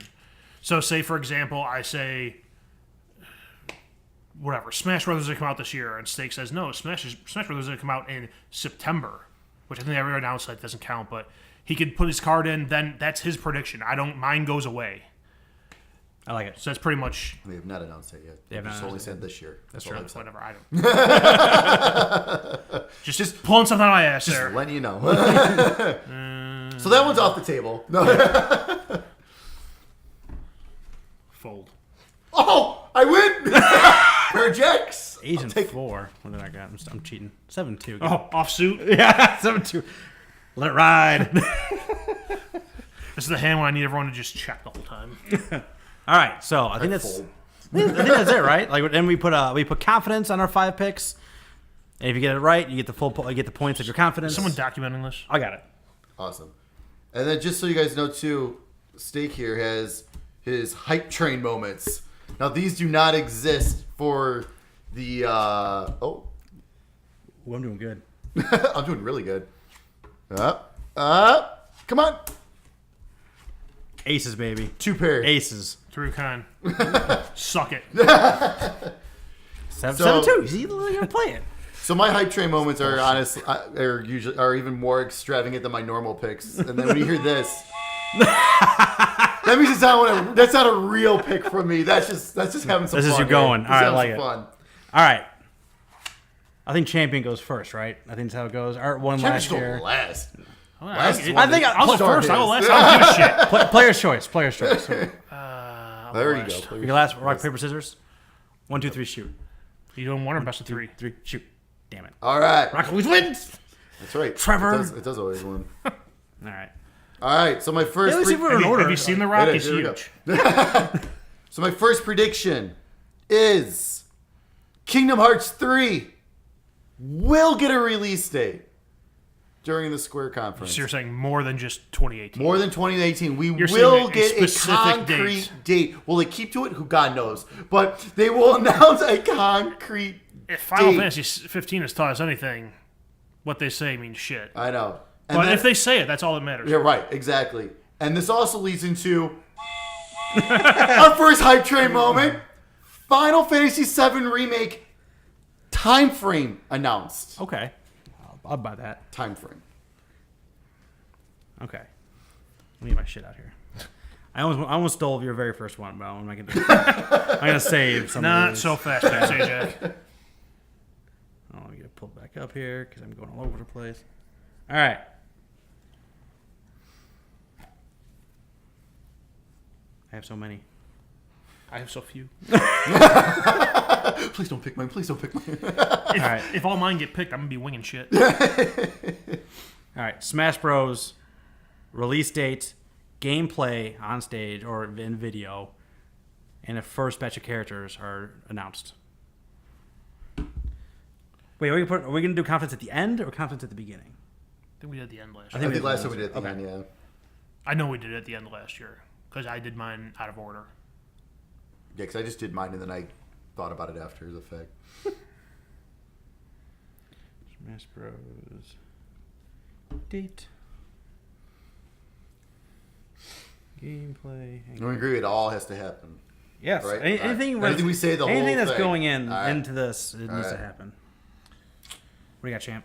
S3: So say, for example, I say, whatever, Smash Brothers is going to come out this year, and Steak says, no, Smash Brothers is going to come out in September, which I think everyone announced that doesn't count, but he could put his card in, then that's his prediction. Mine goes away.
S1: I like it.
S3: So that's pretty much.
S2: We have not announced it yet.
S1: They have
S2: Just
S1: not
S2: only
S1: announced
S2: said this year.
S3: That's
S2: all
S3: true.
S2: I've said.
S3: Whatever. I don't. just pulling something out of my ass
S2: Just
S3: there.
S2: letting you know. So that one's off the table. No.
S3: Fold.
S2: Oh, I win. Projects.
S1: Asian 4. What did I got? I'm cheating. 7-2.
S3: Oh, offsuit.
S1: Yeah, 7-2. Let it ride.
S3: This is the hand when I need everyone to just check the whole time.
S1: All right, so I think that's it, right? Like, and we put confidence on our 5 picks, and if you get it right, you get the points of your confidence.
S3: Someone documenting this.
S1: I got it.
S2: Awesome. And then just so you guys know too, Steak here has his hype train moments. Now these do not exist for the
S1: Ooh, I'm doing good.
S2: I'm doing really good. Come on.
S1: Aces, baby.
S2: 2 pair.
S1: Aces.
S3: Drew Khan. Suck it.
S1: 7-2. You see, you're gonna play it.
S2: So my hype train moments are honestly are even more extravagant than my normal picks. And then when you hear this, that means that's not a real pick from me. That's just having some fun.
S1: This is you going.
S2: Here.
S1: All right, I
S2: Just
S1: like
S2: having
S1: it.
S2: some
S1: All right. I think champion goes first, right? I think that's how it goes. Art won
S2: Champion's
S1: last year.
S2: last.
S3: I
S2: think
S3: I'll go
S2: start
S3: first. I'll go
S2: his.
S3: last. I don't give a shit.
S1: Player's choice. Player's choice.
S2: There you go.
S1: Your last rock, paper, scissors. 1, 2, 3, shoot.
S3: You doing one or best of 3?
S1: 3, shoot. Damn it.
S2: All right.
S1: Rock always wins.
S2: That's right.
S1: Trevor.
S2: It does always win.
S1: All right.
S2: All right. So my first.
S1: At least if we're in order.
S3: Have you seen The Rock?
S2: It
S3: He's
S2: is. Here we go.
S3: huge.
S2: So my first prediction is Kingdom Hearts 3 will get a release date during the Square conference.
S3: So you're saying more than just 2018?
S2: More than 2018. We
S3: You're
S2: will
S3: saying a
S2: get a
S3: specific
S2: concrete date. Will they keep to it? Who God knows. But they will announce a concrete
S3: If Final
S2: date.
S3: Fantasy 15 has taught us anything, what they say means shit.
S2: I know. And
S3: But
S2: then-
S3: if they say it, that's all that matters.
S2: Yeah, right. Exactly. And this also leads into our first hype train moment. Final Fantasy VII Remake time frame announced.
S1: Okay. I'll buy that.
S2: Time frame.
S1: Okay. Let me get my shit out here. I almost stole your very first one, but I'm not gonna do it. I'm gonna save some.
S3: Not
S1: of these.
S3: so fast, Jack.
S1: Oh, I'm gonna pull it back up here because I'm going all over the place. All right. I have so many.
S3: I have so few.
S2: Please don't pick mine. Please don't pick mine.
S3: If,
S1: right.
S3: if all mine get picked, I'm going to be winging shit.
S1: All right. Smash Bros. Release date, gameplay on stage or in video, and a first batch of characters are announced. Wait, are we going to do confidence at the end or confidence at the beginning?
S3: I think we did at the end last
S2: I
S3: year.
S2: think last time we did at the
S1: Okay.
S2: end, yeah.
S3: I know we did it at the end last year because I did mine out of order.
S2: Yeah, because I just did mine and then I thought about it after the fact.
S1: Smash Bros. Date. Gameplay.
S2: I agree. It all has to happen.
S1: Yes.
S2: Right?
S1: Anything,
S2: Anything we say, the whole
S1: anything that's
S2: thing.
S1: going
S2: All right.
S1: into this, it needs to
S2: right.
S1: happen. What do you got, champ?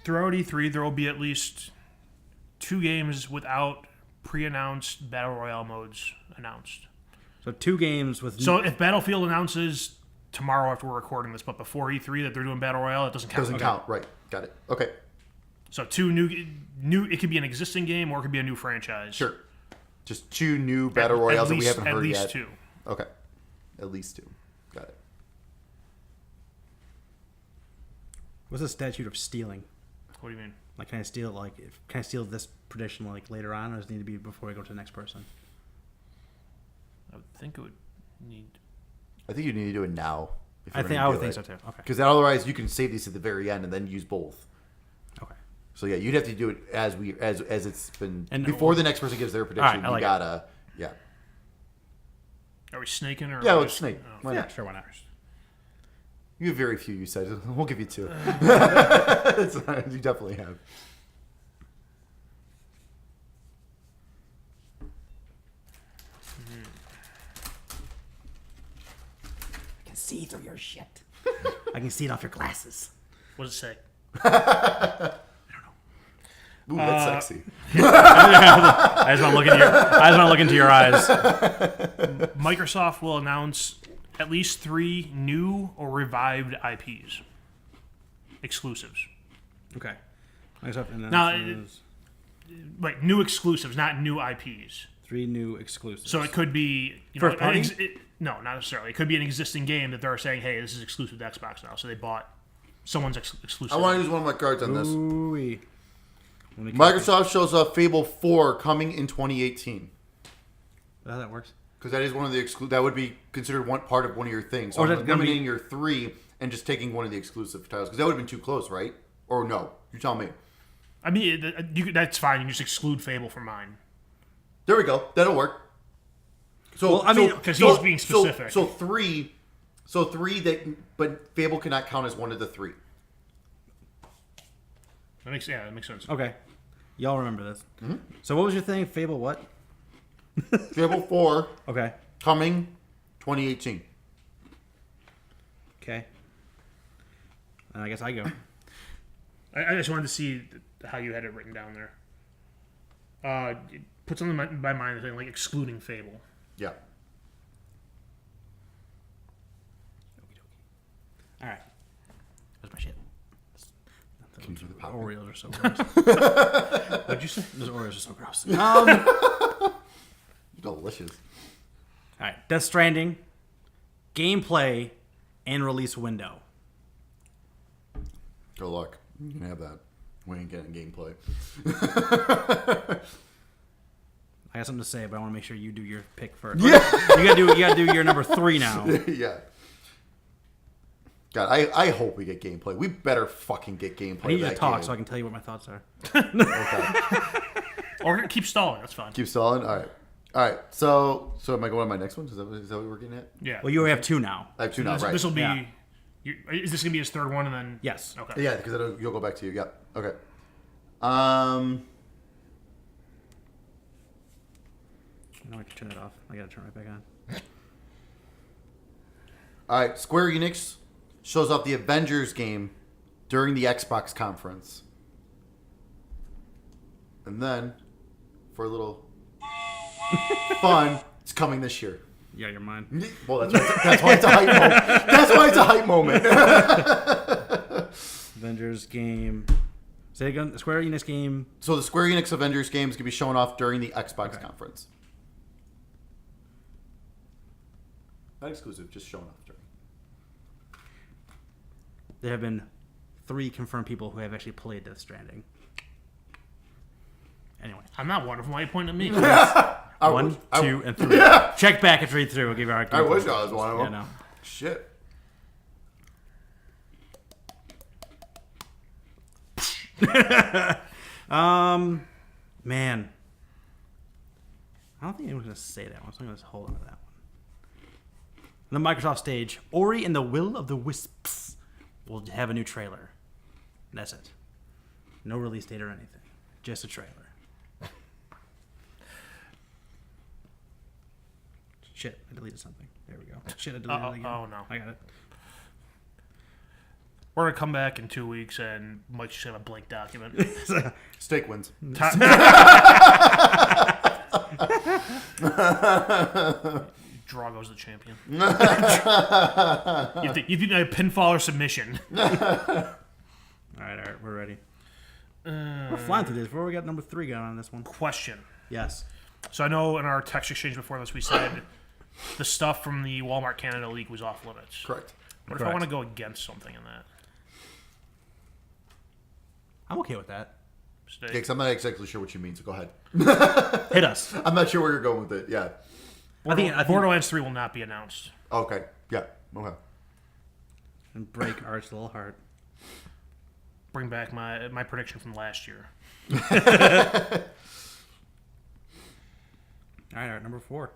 S3: Throughout E3, there will be at least 2 games without pre-announced Battle Royale modes announced.
S1: So 2 games with...
S3: So if Battlefield announces tomorrow after we're recording this, but before E3 that they're doing Battle Royale, it doesn't count.
S2: Doesn't count. Right. Got it. Okay.
S3: So 2 new. It could be an existing game or it could be a new franchise.
S2: Sure. Just 2 new Battle Royales that we haven't heard yet.
S3: At least 2.
S2: Okay. At least 2. Got it.
S1: What's the statute of stealing?
S3: What do you mean?
S1: Like, can I steal this prediction like later on, or does it need to be before I go to the next person?
S3: I would think it would need.
S2: I think you need to do it now.
S1: I would think so too. Okay.
S2: Because otherwise, you can save these at the very end and then use both.
S1: Okay.
S2: So yeah, you'd have to do it as it's been
S1: and
S2: before the next person gives their prediction.
S1: Right,
S2: you gotta
S3: Are we snaking or?
S2: Yeah, let's snake.
S3: Oh.
S2: Why
S1: Yeah,
S2: not?
S1: sure, why not?
S2: You have very few. You said we'll give you 2. You definitely have.
S1: I can see through your shit. I can see it off your glasses.
S3: What does it say?
S2: Ooh, that's sexy.
S1: I just want to look into your eyes.
S3: Microsoft will announce at least 3 new or revived IPs, exclusives.
S1: Okay. Microsoft
S3: Now,
S1: announces
S3: Like new exclusives, not new IPs.
S1: 3 new exclusives.
S3: So it could be
S1: First party?
S3: No, not necessarily. It could be an existing game that they're saying, "Hey, this is exclusive to Xbox now." So they bought someone's exclusive.
S2: I want to use one of my cards on this.
S1: Ooh-wee.
S2: Microsoft shows off Fable 4 coming in 2018.
S1: How that works?
S2: Because that is one of the that would be considered one part of one of your things. So
S1: Or is
S2: I'm
S1: it gonna be-
S2: eliminating your 3 and just taking one of the exclusive titles because that would have been too close, right? Or no? You tell me.
S3: I mean, that's fine. You can just exclude Fable from mine.
S2: There we go. That'll work. So
S1: Well, I mean,
S3: 'cause he's being specific.
S2: So 3 that, but Fable cannot count as one of the 3.
S3: That makes sense.
S1: Okay. Y'all remember this. Mm-hmm. So what was your thing? Fable what?
S2: Fable 4
S1: Okay.
S2: coming 2018.
S1: Okay. I guess I go.
S3: I just wanted to see how you had it written down there. Put something by mind, like excluding Fable.
S2: Yeah.
S1: All right. That's my shit.
S2: Can you do the pop?
S1: Oreos are so gross. What'd you say? Those Oreos are so gross.
S2: Delicious.
S1: All right. Death Stranding, gameplay, and release window.
S2: Good luck. You can have that. We ain't getting gameplay.
S1: I got something to say, but I want to make sure you do your pick first.
S2: Yeah.
S1: You gotta do your number 3 now.
S2: Yeah. God, I hope we get gameplay. We better fucking get gameplay.
S1: I need you to
S2: that
S1: talk
S2: game.
S1: so I can tell you what my thoughts are.
S2: Okay.
S3: Or keep stalling. That's fine.
S2: Keep stalling. All right. So am I going on my next one? Is that what we're getting at?
S3: Yeah.
S1: Well, you already have 2 now.
S2: I have 2 now. Right.
S3: This will be.
S1: Yeah.
S3: Is this gonna be his third one and then?
S1: Yes.
S3: Okay.
S2: Yeah, because you'll go back to you. Yeah. Okay.
S1: No, I can turn it off. I gotta turn it back on.
S2: All right. Square Enix shows off the Avengers game during the Xbox conference, and then for a little fun, it's coming this year.
S1: Yeah, you're mine.
S2: Well, that's why it's a hype moment. That's why it's a hype moment.
S1: Avengers game. Say it again. Square Enix game.
S2: So the Square Enix Avengers games can be shown off during the Xbox conference. Not exclusive, just shown off during.
S1: There have been 3 confirmed people who have actually played Death Stranding. Anyway.
S3: I'm not one of them. Why are you pointing at me?
S1: 1, 2, and 3.
S2: Yeah.
S1: Check back and read through. We'll give you our.
S2: I wish I was one of them.
S1: Yeah, no.
S2: Shit.
S1: Man. I don't think anyone's gonna say that one, so I'm gonna hold on to that one. On the Microsoft stage, Ori and the Will of the Wisps will have a new trailer. And that's it. No release date or anything. Just a trailer. Shit, I deleted something. There we go. Shit, I deleted it again.
S3: Oh no.
S1: I got it.
S3: We're gonna come back in 2 weeks and Mike's just have a blank document.
S2: Steak wins.
S3: Draw goes the champion. You have to a pinfall or submission.
S1: All right, we're ready. We're flying through this. Where we got number 3 going on this one?
S3: Question.
S1: Yes.
S3: So I know in our text exchange before this, we said the stuff from the Walmart Canada League was off limits.
S2: Correct.
S3: What if I want to go against something in that?
S1: I'm okay with that.
S2: Yeah, because I'm not exactly sure what you mean, so go ahead.
S1: Hit us.
S2: I'm not sure where you're going with it. Yeah.
S1: I think
S3: Borderlands 3 will not be announced.
S2: Okay. Yeah. Okay.
S1: And break Art's little heart.
S3: Bring back my prediction from last year.
S1: All right, number 4.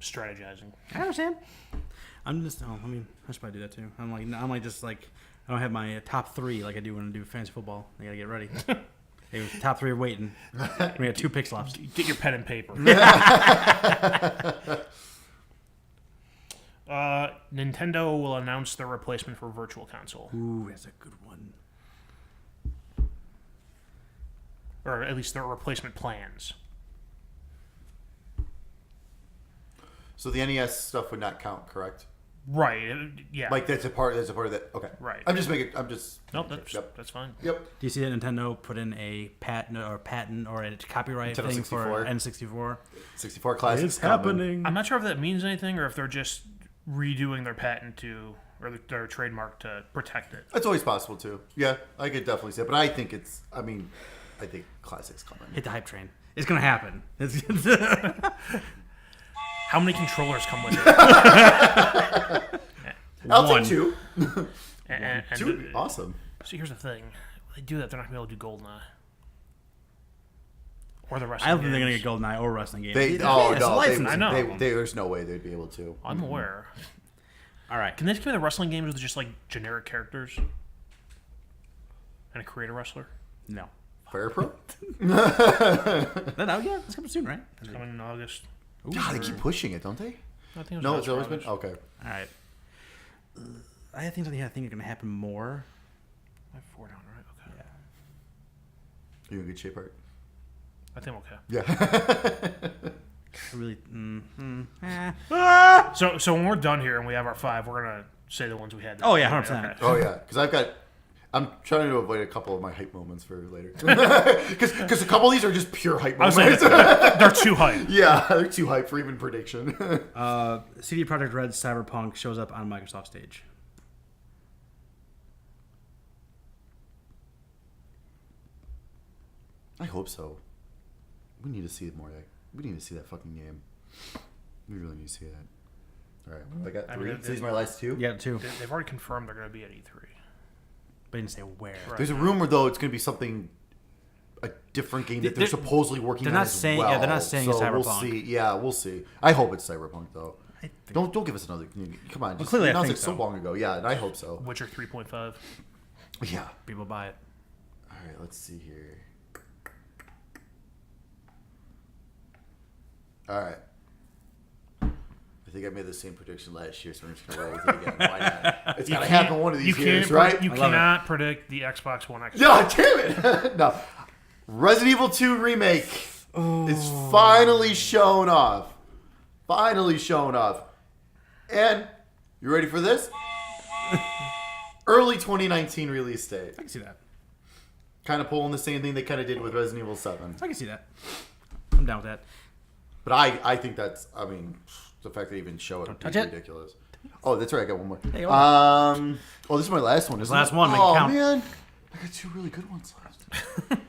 S3: Strategizing.
S1: I understand. I'm just. Oh, I mean, I should probably do that too. I'm like just like I don't have my top 3 like I do when I do fantasy football. I gotta get ready. Hey, top 3 are waiting. We got 2 picks left.
S3: Get your pen and paper. Nintendo will announce their replacement for Virtual Console.
S1: Ooh, that's a good one.
S3: Or at least their replacement plans.
S2: So the NES stuff would not count, correct?
S3: Right. Yeah.
S2: Like that's a part of that. Okay.
S3: Right.
S2: I'm just making. I'm just.
S3: Nope,
S2: Yep.
S3: that's fine.
S2: Yep.
S1: Do you see that Nintendo put in a patent or a copyright
S2: Nintendo
S1: thing
S2: 64.
S1: for N64?
S2: 64 classics.
S1: It's happening.
S3: I'm not sure if that means anything or if they're just redoing their patent or their trademark to protect it.
S2: That's always possible too. Yeah, I could definitely say it, but I think it's. I mean, I think classics coming.
S1: Hit the hype train. It's gonna happen.
S3: How many controllers come with it?
S2: I'll
S1: One.
S2: take 2.
S3: And
S2: 2. Awesome.
S3: So here's the thing: if they do that, they're not gonna be able to do GoldenEye or the rest.
S1: I don't think they're gonna get GoldenEye or wrestling games.
S2: They.
S1: It's
S2: Oh
S1: a
S2: no.
S1: license.
S3: I know.
S2: There's no way they'd be able to.
S3: I'm aware.
S1: All right.
S3: Can they just give me the wrestling games with just like generic characters and a creator wrestler?
S1: No.
S2: Fire Pro.
S1: No, yeah, it's coming soon, right?
S3: It's coming in August.
S2: God, they keep pushing it, don't they?
S3: I think it was
S2: No,
S3: last
S2: it's always been
S3: August.
S2: okay.
S1: All right. I think something I think is gonna happen more.
S3: I have 4 down, right? Okay.
S1: Yeah.
S2: You in good shape, Art?
S3: I think I'm okay.
S2: Yeah.
S1: I really.
S3: So when we're done here and we have our 5, we're gonna say the ones we had.
S1: Oh, yeah, 100%.
S3: Okay.
S2: Oh yeah, because I'm trying to avoid a couple of my hype moments for later. Because a couple of these are just pure hype
S3: I was
S2: moments.
S3: saying they're too hype.
S2: Yeah, they're too hype for even prediction.
S1: CD Projekt Red's Cyberpunk shows up on Microsoft stage.
S2: I hope so. We need to see more. We need to see that fucking game. We really need to see that. All right, I got 3.
S3: mean,
S2: So these are my last 2.
S1: Yeah, 2.
S3: They've already confirmed they're gonna be at E3.
S1: But they didn't say where.
S3: Right.
S2: There's a rumor though it's going to be something, a different game that they're supposedly working
S1: they're
S2: on
S1: not
S2: as
S1: saying-
S2: well.
S1: yeah, they're not saying it's
S2: We'll
S1: Cyberpunk.
S2: see. Yeah, we'll see. I hope it's Cyberpunk though.
S1: I think-
S2: Don't give us another. Come on, just
S1: clearly I
S2: announced
S1: think
S2: it so
S1: so.
S2: long ago. Yeah, and I hope so.
S3: Witcher 3.5.
S2: Yeah.
S1: People buy it.
S2: All right, let's see here. All right. I think I made the same prediction last year, so I'm just gonna roll with it again. Why not? It's gotta happen one of these years, right?
S3: You
S1: I love
S3: cannot predict the Xbox One X.
S2: No, damn it! No. Resident Evil 2 remake is finally shown off. Finally shown off. And you ready for this? Early 2019 release date.
S1: I can see that.
S2: Kind of pulling the same thing they kind of did with Resident Evil 7.
S1: I can see that. I'm down with that.
S2: But I think that's, I mean, the fact they even show it would be
S1: touch it.
S2: ridiculous. Oh, that's right. I got one more.
S1: Hey,
S2: oh, this is my last one. Isn't
S1: Last
S2: it?
S1: one, make it
S2: Oh
S1: count.
S2: man, I got 2 really good ones left.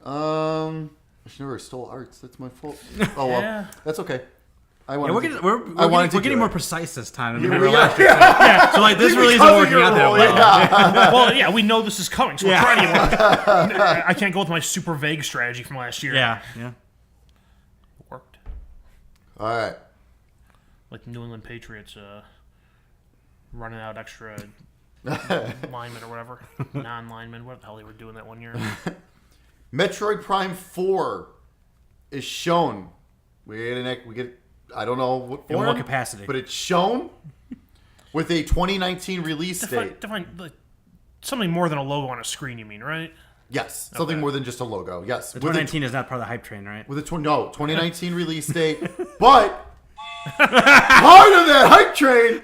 S2: I should never stole Arts. That's my fault. Oh well,
S3: Yeah.
S2: that's okay. I
S1: Yeah,
S2: wanted
S1: we're
S2: to-
S1: getting, we're,
S2: I
S1: we're
S2: wanted
S1: getting,
S2: to
S1: we're getting
S2: do
S1: more
S2: it.
S1: precise this time. Than
S2: Yeah,
S1: we were last year.
S2: yeah.
S1: So like this really isn't
S2: Because of
S1: working
S2: your
S1: out that
S2: role,
S1: well.
S2: yeah.
S3: Well, yeah, we know this is coming, so
S1: Yeah.
S3: we're trying to work. I can't go with my super vague strategy from last year.
S1: Yeah.
S3: Worked.
S2: All right.
S3: Like New England Patriots running out extra linemen or whatever. Non-linemen. What the hell they were doing that one year.
S2: Metroid Prime 4 is shown. We get I don't know what
S1: In
S2: form,
S1: what capacity?
S2: but it's shown. with a 2019 release date.
S3: Define like, something more than a logo on a screen, you mean, right?
S2: Yes, something more than just a logo. Yes,
S1: The 2019 is not part of the hype train, right?
S2: with a 2019 release date, but part of that hype train,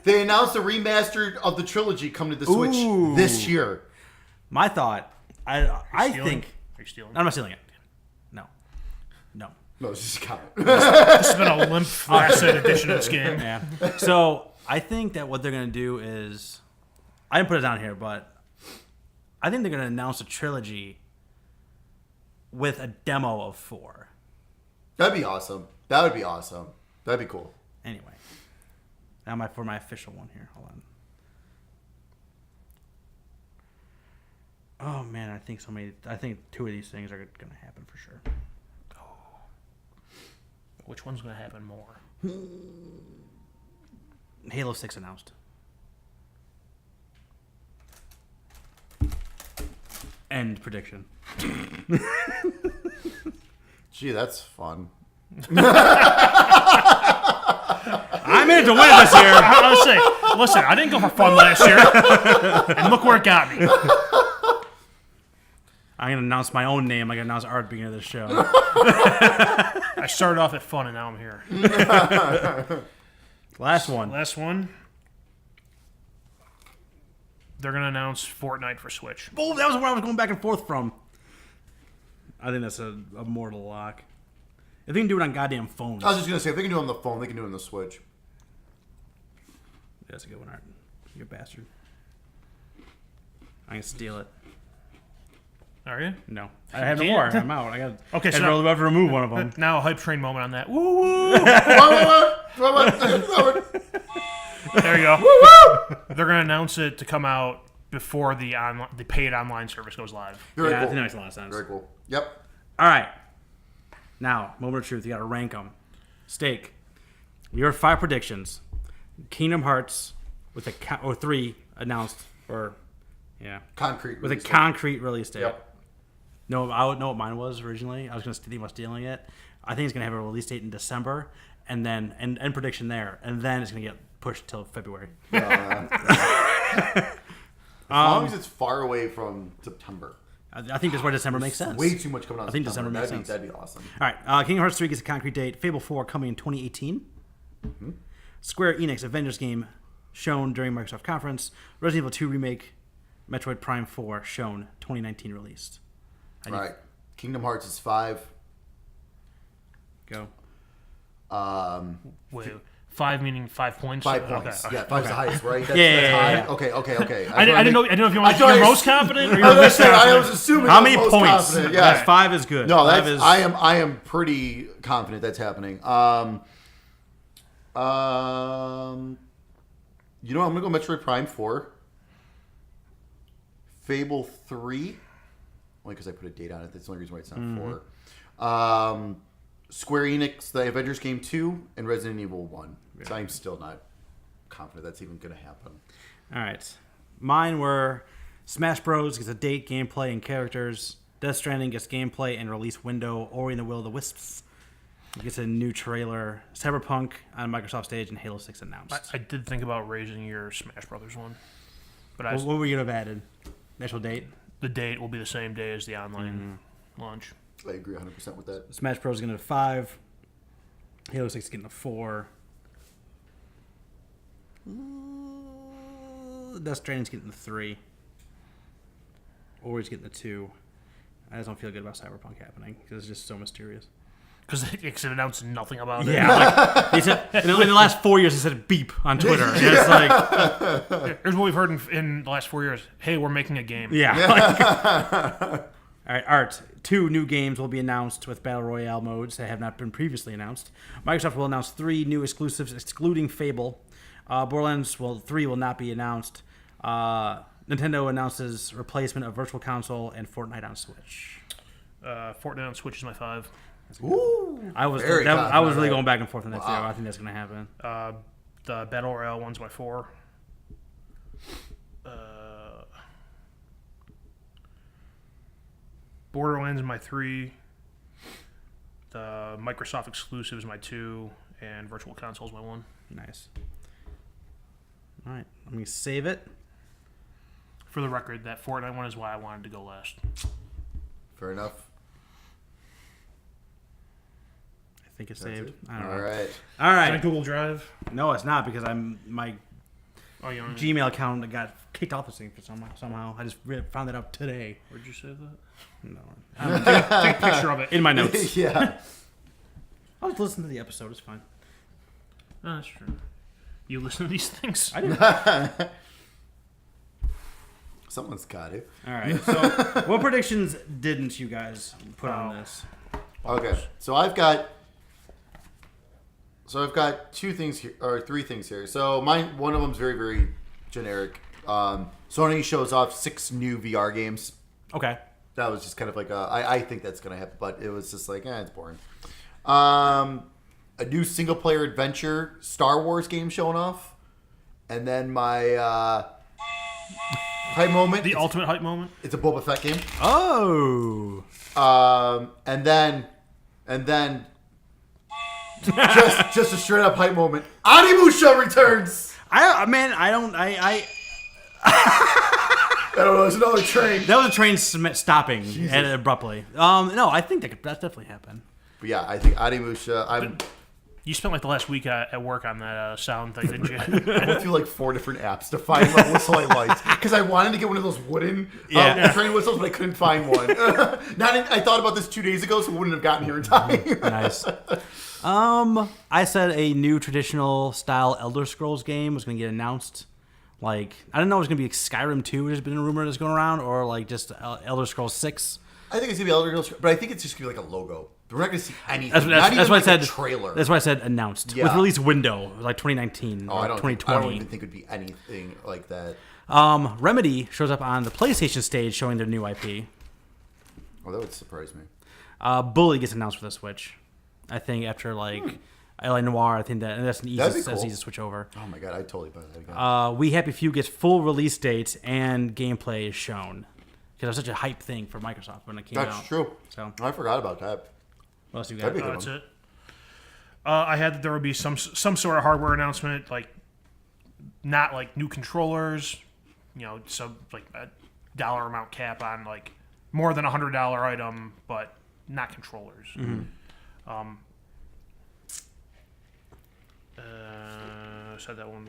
S2: they announced a remaster of the trilogy coming to the Switch this year.
S1: My thought, I think...
S3: Are you stealing?
S1: I'm not stealing it. No.
S2: No, it's just a comment.
S3: This has been a limp, flaccid edition of this game.
S1: Yeah. So I think that what they're going to do is... I didn't put it down here, but I think they're going to announce a trilogy with a demo of 4.
S2: That'd be awesome. That would be awesome. That'd be cool.
S1: Anyway. Now for my official one here. Hold on. Oh, man, I think 2 of these things are going to happen for sure.
S3: Which one's going to happen more?
S1: Halo 6 announced. End prediction.
S2: Gee, that's fun.
S1: I'm in it to win it this year.
S3: I was saying, listen, I didn't go for fun last year, and look where it got me.
S1: I'm going to announce my own name like I announced Art at the beginning of this show.
S3: I started off at fun, and now I'm here.
S1: Last one.
S3: Last one. They're going to announce Fortnite for Switch.
S1: Oh, that was where I was going back and forth from. I think that's a mortal lock. If they can do it on goddamn phones.
S2: I was just going to say, if they can do it on the phone, they can do it on the Switch.
S1: That's a good one, Art. You a bastard. I can steal it.
S3: Are you?
S1: No. I have no more. I'm out. I got
S3: Okay, so
S1: really have to remove one of them.
S3: Now a hype train moment on that. Woo woo! There you go. Woo woo! They're going to announce it to come out before the paid online service goes live.
S2: Very
S1: I
S2: cool.
S1: think that makes a lot of sense.
S2: Very cool. Yep.
S1: All right. Now, moment of truth. You got to rank them. Steak. Your 5 predictions. Kingdom Hearts with 3 announced,
S2: Concrete.
S1: with a
S2: release date.
S1: concrete release date.
S2: Yep.
S1: No, I know what mine was originally. I was going to think about stealing it. I think it's going to have a release date in December, and then end prediction there, and then it's going to get pushed till February.
S2: As long as it's far away from September.
S1: I think that's why December makes sense.
S2: Way too much coming out.
S1: I think December makes sense.
S2: That'd be awesome.
S1: All right, Kingdom Hearts 3 gets a concrete date. Fable 4 coming in 2018. Mm-hmm. Square Enix Avengers game shown during Microsoft conference. Resident Evil 2 remake. Metroid Prime 4 shown 2019 released.
S2: All right. Kingdom Hearts is 5.
S1: Go.
S3: Wait, 5 meaning 5 points?
S2: 5 points.
S3: Okay.
S2: Yeah, 5's the highest, right? That's,
S1: Yeah,
S2: that's
S1: yeah,
S2: high.
S1: yeah.
S2: Okay.
S3: I didn't know if you want to
S2: thought
S3: be
S2: you-
S3: most confident or
S2: I
S3: you're
S2: was,
S3: least
S2: saying, I
S3: confident.
S2: was assuming
S1: How
S2: I'm
S1: many
S2: most
S1: points?
S2: confident. Yeah.
S1: That's 5 is good.
S2: No,
S1: 5
S2: that's
S1: is.
S2: I am pretty confident that's happening. You know, I'm gonna go Metroid Prime 4, Fable 3, only because I put a date on it. That's the only reason why it's not 4. Square Enix, the Avengers game 2, and Resident Evil 1. Yeah. So I'm still not confident that's even gonna happen.
S1: All right. Mine were Smash Bros. Gets a date, gameplay, and characters. Death Stranding gets gameplay and release window. Ori and the Will of the Wisps gets a new trailer. Cyberpunk on Microsoft stage, and Halo 6 announced.
S3: I did think about raising your Smash Brothers one, but
S1: What were you going to have added? The actual date?
S3: the date will be the same day as the online launch.
S2: I agree 100% with that.
S1: Smash Bros. Is getting a 5. Halo 6 is getting a 4. Death Stranding's getting a 3. Ori's getting a 2. I just don't feel good about Cyberpunk happening because it's just so mysterious.
S3: Because it announced nothing about it.
S1: Yeah, like, they said, in the last 4 years, they said beep on Twitter. And it's like,
S3: Here's what we've heard in the last 4 years. Hey, we're making a game.
S1: yeah. All right, Art. 2 new games will be announced with Battle Royale modes that have not been previously announced. Microsoft will announce 3 new exclusives, excluding Fable. Borderlands 3 will not be announced. Nintendo announces replacement of Virtual Console and Fortnite on Switch.
S3: Fortnite on Switch is my 5.
S2: Ooh,
S1: I was
S2: very
S1: I was really
S2: confident.
S1: going back and forth on that too.
S2: Wow.
S1: I think that's going to happen.
S3: The Battle Royale one's my 4. Borderlands is my 3. The Microsoft exclusive is my 2. And Virtual Console is my 1.
S1: Nice. All right, let me save it.
S3: For the record, that Fortnite one is why I wanted to go last.
S2: Fair enough.
S1: I think it's saved. I don't know.
S2: All right.
S1: All
S3: Is that
S1: right.
S3: Google Drive?
S1: No, it's not because my
S3: Oh, you don't
S1: Gmail account got kicked off this thing for somehow. I just found that out today.
S3: Where'd you save that?
S1: No,
S3: Take a picture of it.
S1: in my notes.
S2: Yeah.
S1: I'll just listen to the episode. It's fine.
S3: Oh, that's true. You listen to these things?
S1: I do.
S2: Someone's got it.
S1: All right. So, what predictions didn't you guys put on this?
S2: Okay. So I've got two things here, or three things here. So one of them's very, very generic. Sony shows off 6 new VR games.
S1: Okay.
S2: That was just kind of like I think that's gonna happen, but it was just like it's boring. A new single player adventure Star Wars game showing off, and then my hype moment.
S3: The ultimate hype moment?
S2: It's a Boba Fett game.
S1: Oh.
S2: And then just a straight up hype moment. Animusha returns.
S1: I
S2: I don't know. There's another train.
S1: that was a train stopping and abruptly. No, I think that definitely happened.
S2: But yeah, I think Animusha.
S3: You spent like the last week at work on that sound thing, didn't you?
S2: I went through like 4 different apps to find what whistle I liked because I wanted to get one of those wooden train whistles, but I couldn't find one. I thought about this 2 days ago, so we wouldn't have gotten here in time.
S1: Nice. I said a new traditional style Elder Scrolls game was going to get announced. Like, I didn't know it was going to be like Skyrim 2, there's been a rumor that's going around, or like just Elder Scrolls 6.
S2: I think it's gonna be Elder Scrolls, but I think it's just gonna be like a logo. We're not gonna see anything.
S1: That's what I said.
S2: A trailer.
S1: That's why I said announced with release window, like 2019 or 2020.
S2: I don't even think it would be anything like that.
S1: Remedy shows up on the PlayStation stage showing their new IP.
S2: Oh, that would surprise me.
S1: Bully gets announced for the Switch. I think after like LA Noire, I think that's an
S2: That'd be
S1: easy,
S2: cool.
S1: easy switch over.
S2: Oh my god, I totally buy that again.
S1: We Happy Few gets full release dates and gameplay is shown. Because it was such a hype thing for Microsoft when it came out.
S2: That's true.
S1: So
S2: I forgot about that.
S1: what else you
S2: That'd
S1: got?
S2: be good.
S3: That's it. I had that there would be some sort of hardware announcement, like not like new controllers, some like a dollar amount cap on like more than $100 item, but not controllers. Said that one.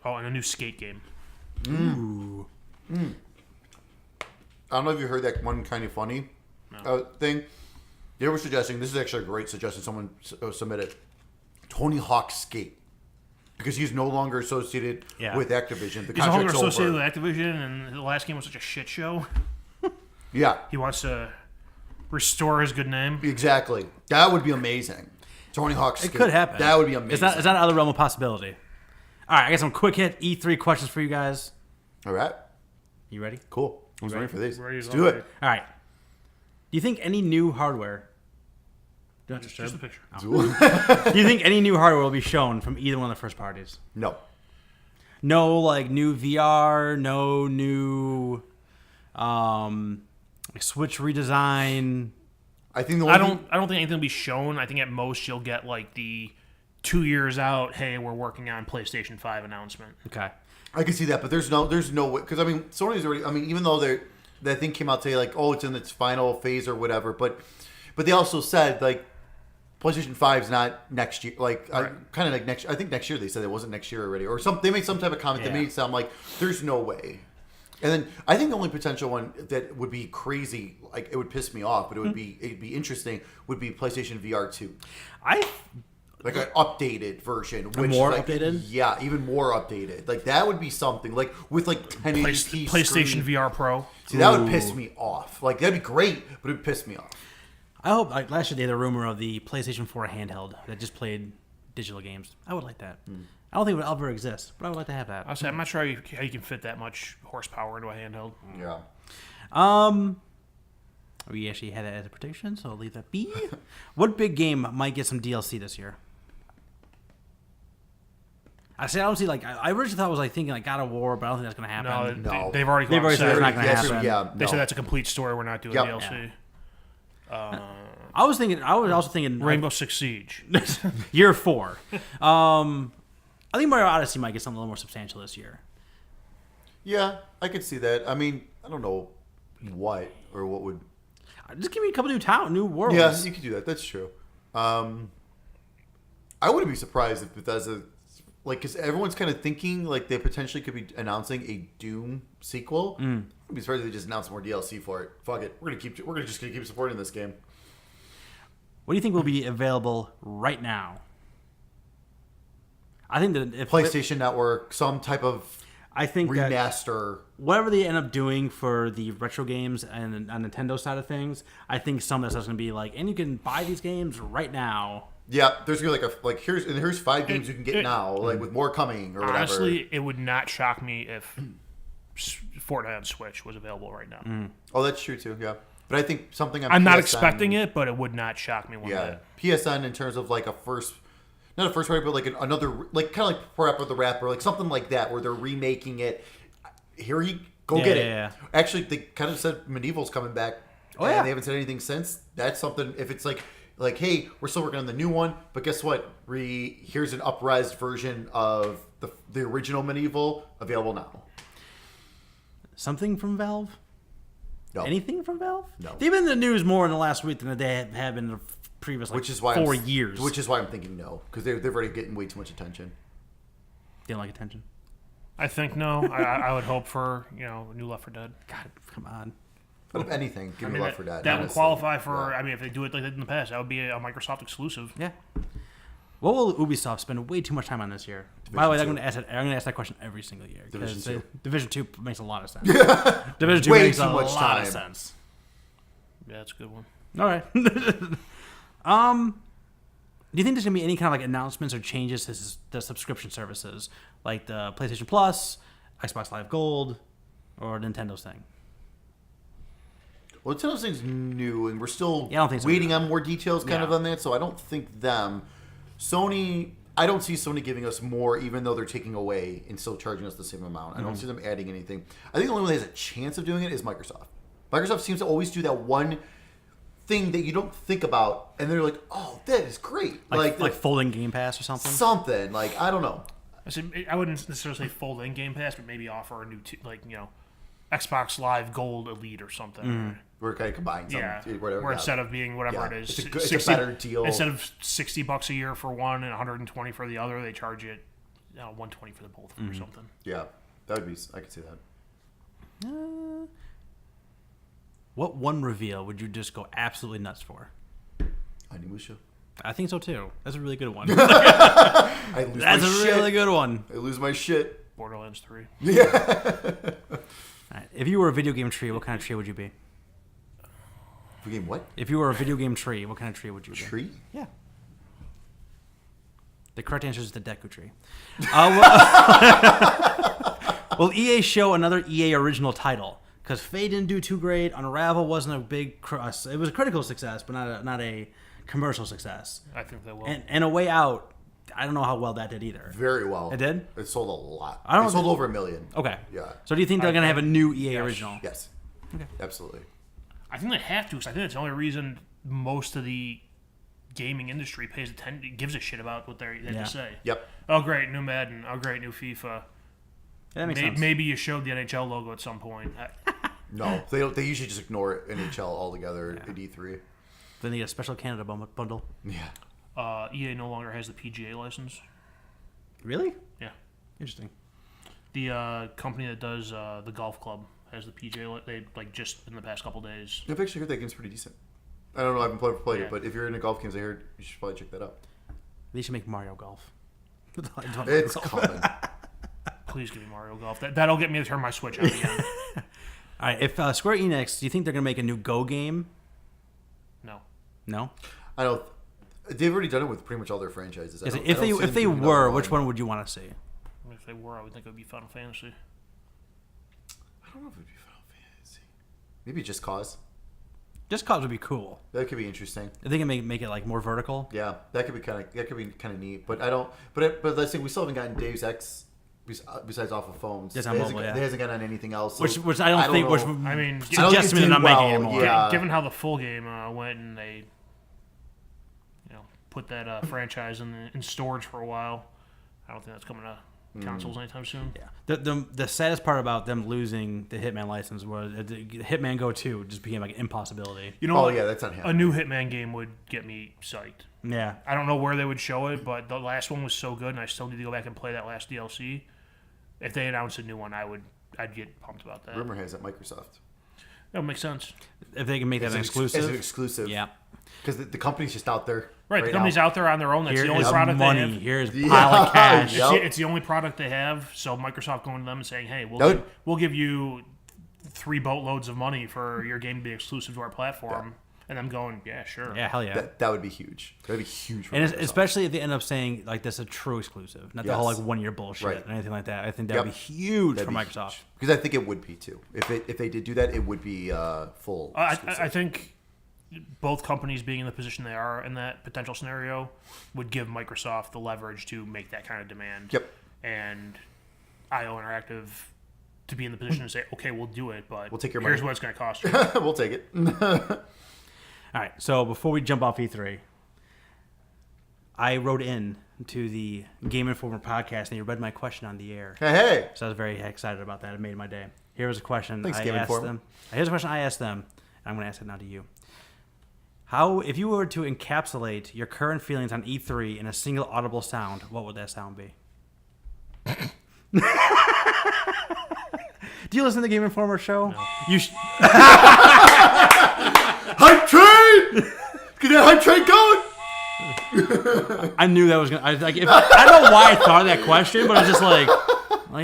S3: Oh, and a new skate game.
S1: Ooh.
S2: I don't know if you heard that one kind of funny thing. They were suggesting, this is actually a great suggestion someone submitted, Tony Hawk Skate. Because he's no longer associated with Activision.
S3: He's no longer associated with Activision, and the last game was such a shit show.
S2: Yeah.
S3: He wants to restore his good name.
S2: Exactly. That would be amazing. Tony Hawk Skate.
S1: It could happen.
S2: That would be amazing.
S1: It's not out of the realm of possibility. All right, I got some quick hit E3 questions for you guys.
S2: All right.
S1: You ready?
S2: Cool. I was waiting for these.
S3: Ready
S2: Let's
S3: to
S2: do
S3: go.
S2: it.
S1: All right. Do you think any new hardware... Do
S3: Just the picture.
S1: you think any new hardware will be shown from either one of the first parties?
S2: No.
S1: No, like new VR, no new like Switch redesign.
S2: I think
S3: I don't think anything will be shown. I think at most you'll get like the 2 years out. Hey, we're working on PlayStation 5 announcement.
S1: Okay.
S2: I can see that, but there's no way, because I mean Sony's already. I mean, even though that thing came out today, like it's in its final phase or whatever, but they also said like PlayStation 5's not next year. Like
S3: right.
S2: kind of like next. I think next year they said it wasn't next year already, or some. They made some type of comment that made it sound like there's no way. And then I think the only potential one that would be crazy, like it would piss me off, but it'd be interesting, would be PlayStation VR 2. Like an updated version, which
S1: more
S2: like,
S1: updated?
S2: Yeah, even more updated. Like that would be something. Like with like 1080p
S3: PlayStation
S2: screen.
S3: VR Pro.
S2: See, that would piss me off. Like that'd be great, but it would piss me off.
S1: I hope, like last year they had a rumor of the PlayStation 4 handheld that just played digital games. I would like that. I don't think it would ever exist, but I would like to have that.
S3: I'm not sure how you can fit that much horsepower into a handheld.
S2: Yeah.
S1: We actually had it as a prediction, so I'll leave that be. What big game might get some DLC this year? I don't see I originally thought it was like thinking like God of War, but I don't think that's going to happen.
S2: No.
S3: They've already
S1: said it's not going to happen.
S2: Yeah,
S3: They said that's a complete story. We're not doing DLC.
S1: I was also thinking
S3: Rainbow Six Siege.
S1: year 4. I I think Mario Odyssey might get something a little more substantial this year.
S2: Yeah, I could see that. I mean, I don't know what would.
S1: Just give me a couple new worlds.
S2: Yeah, you could do that. That's true. I wouldn't be surprised if Bethesda, like, because everyone's kind of thinking like they potentially could be announcing a Doom sequel. I'd be surprised if they just announce more DLC for it. Fuck it, we're gonna keep supporting this game.
S1: What do you think will be available right now? I think that if
S2: PlayStation Network, some type of
S1: I think
S2: remaster.
S1: Whatever they end up doing for the retro games and on Nintendo side of things, I think some of that stuff's gonna be like, and you can buy these games right now.
S2: Yeah, there's gonna be like here's 5 games you can get now, like with more coming or whatever.
S3: Honestly, it would not shock me if Fortnite on Switch was available right now.
S2: Oh, that's true too. Yeah, but I think something on
S3: I'm not
S2: PSN,
S3: expecting it, but it would not shock me one bit.
S2: PSN in terms of like not a first party, but like another, like kind of like Parappa the Rapper, like something like that, where they're remaking it. Here you go, get it.
S1: Yeah.
S2: Actually, they kind of said Medieval's coming back.
S1: Oh,
S2: and
S1: yeah.
S2: they haven't said anything since. That's something. If it's like, hey, we're still working on the new one, but guess what? Here's an uprised version of the original Medieval available now.
S1: Something from Valve?
S2: No.
S1: Anything from Valve?
S2: No.
S1: They've been in the news more in the last week than they have been in the previous
S2: Which is why
S1: 4 years.
S2: Which is why I'm thinking no, because they're already getting way too much attention.
S1: They don't like attention.
S3: I think no. I would hope for new Left 4 Dead.
S1: God, come on.
S2: But if anything, give me Left 4 Dead.
S3: That would
S2: honestly.
S3: qualify for.
S2: Yeah.
S3: I mean, if they do it like they did in the past, that would be a Microsoft exclusive.
S1: Yeah. What will Ubisoft spend way too much time on this year? By the way, I'm
S2: 2.
S1: going to ask that question every single year.
S2: Division 2.
S1: Division 2 makes a lot of sense. Division 2
S2: Way
S1: makes
S2: too
S1: a
S2: much
S1: lot of
S2: time.
S1: sense.
S3: Yeah, that's a good one.
S1: All right. Do you think there's going to be any kind of like announcements or changes to the subscription services, like the PlayStation Plus, Xbox Live Gold, or Nintendo's thing?
S2: Well, Nintendo's thing's new, and we're still
S1: Yeah, I don't think so
S2: waiting
S1: either.
S2: on more details kind of
S1: Yeah.
S2: on that, so I don't think them. Sony, I don't see Sony giving us more, even though they're taking away and still charging us the same amount. I don't see them adding anything. I think the only one that has a chance of doing it is Microsoft. Microsoft seems to always do that one thing that you don't think about, and they're like, oh, that is great.
S1: Like folding Game Pass or something?
S2: Something. Like, I don't know.
S3: I wouldn't necessarily say fold in Game Pass, but maybe offer a new Xbox Live Gold Elite or something.
S2: We're kind of combining something.
S3: Yeah,
S2: Whatever.
S3: where instead of being whatever
S2: Yeah.
S3: it is,
S2: It's a better deal.
S3: Instead of $60 a year for one and $120 for the other, they charge it $120 for the both of them or something.
S2: Yeah, that would be. I could see that.
S1: What one reveal would you just go absolutely nuts for?
S2: Onimusha.
S1: I think so too. That's a really good one.
S2: I lose
S1: That's
S2: my
S1: a
S2: shit.
S1: really good one.
S2: I lose my shit.
S3: Borderlands 3.
S1: All right. If you were a video game tree, what kind of tree would you be?
S2: Game what?
S1: If you were a video game tree, what kind of tree would you be?
S2: Tree?
S1: Yeah. The correct answer is the Deku tree. Will EA show another EA original title? Because Faye didn't do too great. Unravel wasn't a big. It was a critical success, but not a commercial success.
S3: I think they will.
S1: And A Way Out, I don't know how well that did either.
S2: Very well.
S1: It did?
S2: It sold a lot.
S1: I don't
S2: It sold
S1: think-
S2: over 1 million.
S1: Okay.
S2: Yeah.
S1: So do you think they're going to have a new EA original?
S2: Yes.
S1: Okay.
S2: Absolutely.
S3: I think they have to, because I think that's the only reason most of the gaming industry gives a shit about what they have
S1: Yeah.
S3: to say.
S2: Yep.
S3: Oh, great, new Madden. Oh, great, new FIFA.
S1: Yeah, that makes sense.
S3: Maybe you showed the NHL logo at some point.
S2: No, they don't. They usually just ignore NHL altogether at E3.
S1: Then they get a special Canada bundle.
S2: Yeah.
S3: EA no longer has the PGA license.
S1: Really?
S3: Yeah.
S1: Interesting.
S3: The company that does the golf club has the PGA. They just in the past couple days.
S2: I've actually heard that game's pretty decent. I don't know. I haven't played
S3: Yeah.
S2: it, but if you're into golf games, I heard you should probably check that out.
S1: They should make Mario Golf.
S2: It's coming.
S3: Please give me Mario Golf. That'll get me to turn my Switch on again.
S1: All right. If Square Enix, do you think they're going to make a new Go game?
S3: No.
S1: No.
S2: I don't. They've already done it with pretty much all their franchises. I don't- I
S1: If
S2: don't see
S1: they
S2: them
S1: if they
S2: doing
S1: were,
S2: another
S1: which one would you want to see?
S3: If they were, I would think it would be Final Fantasy.
S2: I don't know if it'd be Final Fantasy. Maybe Just Cause.
S1: Just Cause would be cool.
S2: That could be interesting.
S1: If they can make it like more vertical.
S2: Yeah, that could be kind of neat. But I don't. But let's say we still haven't gotten Deus Ex besides off of phones.
S1: Just
S2: It
S1: on
S2: hasn't-
S1: mobile, yeah.
S2: It hasn't gotten on anything else. So
S1: Which I don't think.
S2: know.
S1: Which
S3: I mean,
S2: I don't think
S1: suggests
S2: it's
S1: me they're not
S2: doing
S1: making
S2: well,
S1: it anymore.
S2: yeah.
S3: given how the full game went and they, put that franchise in storage for a while, I don't think that's coming to consoles anytime soon.
S1: Yeah. The saddest part about them losing the Hitman license was Hitman Go 2 just became like an impossibility.
S3: You know,
S2: Oh,
S3: what?
S2: yeah, that's not
S3: A
S2: happening.
S3: new Hitman game would get me psyched.
S1: Yeah.
S3: I don't know where they would show it, but the last one was so good, and I still need to go back and play that last DLC. If they announced a new one, I'd get pumped about that.
S2: Rumor has it Microsoft.
S3: That would make sense.
S1: If they can make that an exclusive.
S2: As an exclusive.
S1: Yeah.
S2: Because the company's just out there.
S3: Right, the company's out there on their own. That's the only
S1: Here's
S3: product
S1: money.
S3: they have.
S1: Here's a pile of cash.
S2: Yep.
S3: It's the only product they have. So Microsoft going to them and saying, "Hey,
S2: That
S3: we'll give you 3 boatloads of money for your game to be exclusive to our platform." And them going, "Yeah, sure."
S1: Yeah, hell yeah.
S2: That would be huge. That would be huge. For
S1: And
S2: Microsoft.
S1: especially if they end up saying like this is a true exclusive, not the whole like 1 year bullshit
S2: Right.
S1: or anything like that. I think that would be huge for Microsoft.
S2: Because I think it would be too. If they did do that, it would be full.
S3: I think both companies being in the position they are in that potential scenario would give Microsoft the leverage to make that kind of demand.
S2: Yep.
S3: And IO Interactive to be in the position to say, "Okay, we'll do it, but
S2: We'll take your
S3: here's
S2: money."
S3: what it's going to cost you."
S2: We'll take it.
S1: All right, so before we jump off E3, I wrote in to the Game Informer podcast and you read my question on the air.
S2: Hey.
S1: So I was very excited about that. It made my day. Here was a question
S2: Thanks,
S1: I
S2: Game
S1: asked
S2: Informer.
S1: them. Here's a question I asked them, and I'm going to ask it now to you. How, if you were to encapsulate your current feelings on E3 in a single audible sound, what would that sound be? Do you listen to the Game Informer show?
S3: No.
S1: You
S2: Hype train! Get that hype train going!
S1: I knew that was gonna. I don't know why I thought of that question, but it's just like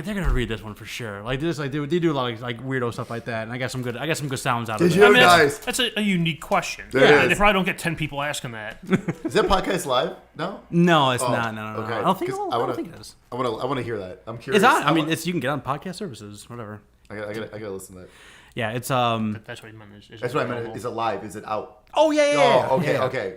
S1: they're gonna read this one for sure. Like this, like they do a lot of like weirdo stuff like that, and I got some good sounds out of
S2: Did
S1: it.
S2: you?
S3: I mean,
S2: Nice.
S3: that's a unique question.
S2: It is.
S3: They probably don't get 10 people asking that.
S2: Is that podcast live? No.
S1: No, it's not. No.
S2: Okay.
S1: I don't think.
S2: 'Cause
S1: I don't think it is.
S2: I want to hear that. I'm curious.
S1: It's on. I mean, it's you can get on podcast services, whatever.
S2: I gotta listen to that.
S1: Yeah, it's
S3: That's what he meant.
S2: That's what I meant. Is it live? Is it out?
S1: Oh yeah.
S2: Oh, okay,
S1: Yeah.
S2: okay.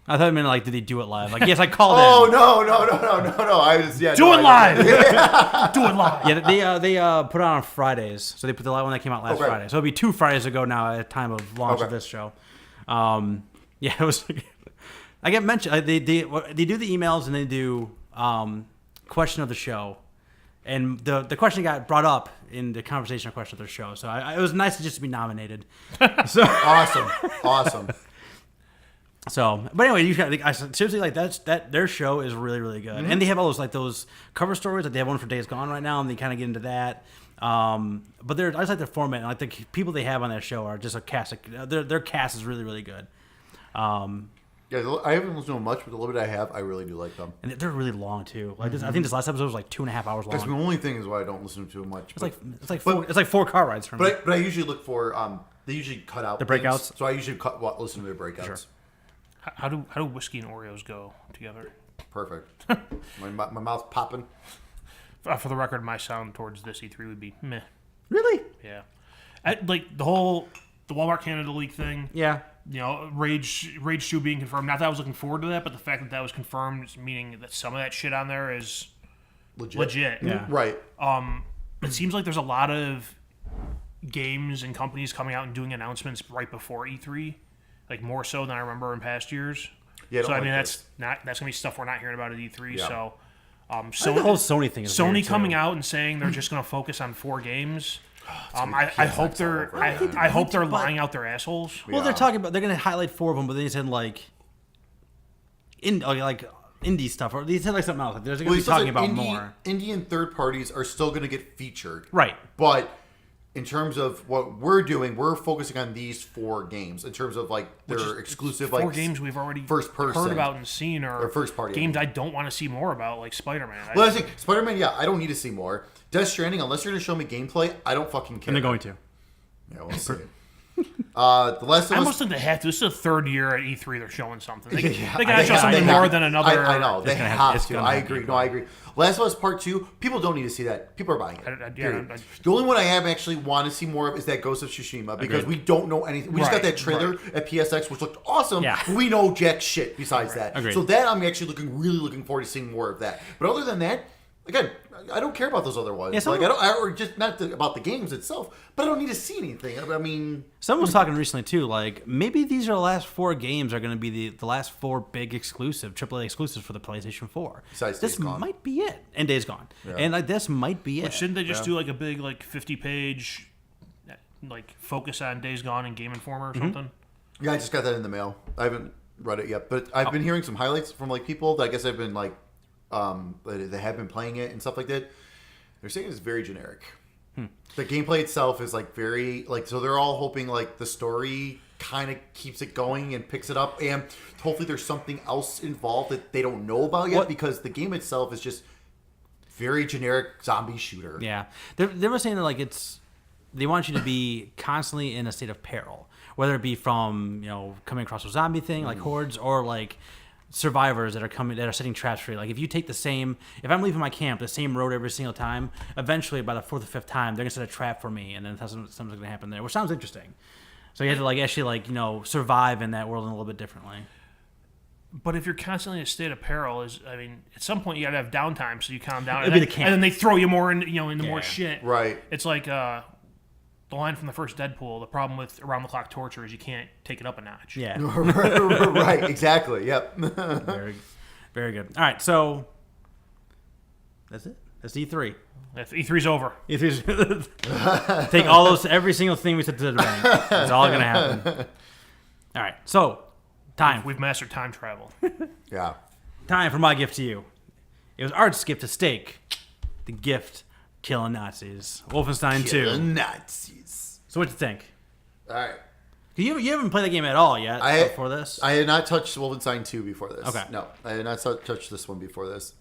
S1: I thought it meant like, did he do it live? Like, yes, I called
S2: Oh
S1: in.
S2: no! I was
S3: Do it live. Do it live.
S1: Yeah, they put it on Fridays, so they put the live one that came out last
S2: Okay.
S1: Friday. So it'll be 2 Fridays ago now at the time of launch of
S2: Okay.
S1: this show. Yeah, it was. I get mentioned. They do the emails and they do question of the show, and the question got brought up in the conversational question of the show. So it was nice to just be nominated. So
S2: awesome.
S1: So, but anyway, you got seriously like that. Their show is really, really good, and they have all those cover stories. Like they have one for Days Gone right now, and they kind of get into that. But I just like their format. And like the people they have on that show are just a cast. Their cast is really, really good.
S2: Yeah, I haven't listened to them much, but the little bit I have, I really do like them.
S1: And they're really long too. Like this, I think this last episode was like 2.5 hours
S2: That's the
S1: long.
S2: only thing is why I don't listen to them much.
S1: It's like 4 car rides from me.
S2: But I usually look for they usually cut out
S1: The
S2: things.
S1: breakouts?
S2: So I usually listen to their breakouts.
S1: Sure.
S3: How do whiskey and Oreos go together?
S2: Perfect. my mouth's popping.
S3: For the record, my sound towards this E3 would be meh.
S1: Really?
S3: Yeah, like the Walmart Canada leak thing.
S1: Yeah.
S3: You know, Rage 2 being confirmed. Not that I was looking forward to that, but the fact that was confirmed, meaning that some of that shit on there is legit.
S1: Yeah.
S2: Right.
S3: It seems like there's a lot of games and companies coming out and doing announcements right before E3, like more so than I remember in past years.
S2: Yeah, I don't
S3: so I
S2: like
S3: mean
S2: this.
S3: that's gonna be stuff we're not hearing about at E3.
S2: Yeah.
S3: So,
S1: The whole Sony thing is
S3: Sony
S1: weird,
S3: coming
S1: too.
S3: out and saying they're just gonna focus on 4 games.
S2: gonna be
S3: I hope
S2: PSX
S3: they're
S2: all over again.
S3: I hope they're lying out their assholes.
S1: Well, they're talking about they're going to highlight 4 of them, but they said like indie stuff, or they said like something else. Like, they're going to be talking about more.
S2: Indie and third parties are still going to get featured.
S1: Right.
S2: But in terms of what we're doing, we're focusing on these 4 games in terms of like their exclusive
S3: 4
S2: like
S3: games we've already
S2: first person
S3: heard about and seen, or
S2: first party,
S3: games I don't want to see more about, like Spider-Man.
S2: Well, I think Spider-Man. Yeah, I don't need to see more. Death Stranding, unless you're going to show me gameplay, I don't fucking care.
S1: And they're going to.
S2: Yeah, we'll see. The Last of
S3: I
S2: Us.
S3: almost think they have to. This is the 3rd year at E3 they're showing something. They
S2: Yeah,
S3: gotta show something
S2: they have
S3: more
S2: to.
S3: than another.
S2: I know they
S1: gonna have-
S2: have
S1: it's
S2: to.
S1: gonna
S2: I
S1: have
S2: agree.
S1: to.
S2: No, I agree. Last of Us Part 2. People don't need to see that. People are buying it.
S3: Yeah,
S2: Period.
S3: I-
S2: The only one I have actually want to see more of is that Ghost of Tsushima because
S1: Agreed.
S2: we don't know anything. We just got
S3: Right,
S2: that trailer at PSX, which looked awesome.
S1: Yeah.
S2: But we know jack shit besides that.
S1: Agreed.
S2: So that I'm actually really looking forward to seeing more of that. But other than that, again, I don't care about those other ones.
S1: Yeah,
S2: Like I don't, or just not about the games itself, but I don't need to see anything. I mean,
S1: someone was talking recently too. Like maybe these are the last 4 games are going to be the last 4 big AAA exclusives for the PlayStation 4.
S2: Besides
S1: This
S2: Days Gone.
S1: might be it, and Days Gone, and like this might be it.
S3: Shouldn't they just do like a big like 50-page like focus on Days Gone and Game Informer or something?
S2: yeah, I just got that in the mail. I haven't read it yet, but I've been hearing some highlights from like people that I guess I've been like, they have been playing it and stuff like that. They're saying it's very generic. The gameplay itself is like very like, so they're all hoping like the story kind of keeps it going and picks it up, and hopefully there's something else involved that they don't know about yet, because the game itself is just very generic zombie shooter.
S1: Yeah, they were saying that like they want you to be constantly in a state of peril, whether it be from coming across a zombie thing like hordes, or like survivors that are setting traps for you. Like if I'm leaving my camp the same road every single time, eventually by the 4th or 5th time they're gonna set a trap for me, and then something's gonna happen there, which sounds interesting. So you have to like actually like survive in that world in a little bit differently.
S3: But if you're constantly in a state of peril, at some point you gotta have downtime so you calm down.
S1: It'd be the camp.
S3: And then they throw you more into more shit.
S2: Right.
S3: It's like the line from the first Deadpool. The problem with around the clock torture is you can't take it up a notch.
S1: Yeah.
S2: Right. Exactly. Yep.
S1: Very, very good. All right, so that's it. That's E3.
S3: If E3's over.
S1: E3's take all those, every single thing we said to the bank. It's all gonna happen. All right, so time.
S3: We've mastered time travel.
S2: Yeah.
S1: Time for my gift to you. It was Art's gift to Steak. The gift, killing Nazis. Wolfenstein 2.
S2: Killing Nazis.
S1: So what'd you think?
S2: All right.
S1: You haven't played the game at all yet before this?
S2: I had not touched Wolfenstein 2 before this.
S1: Okay.
S2: No, I had not touched this one before this.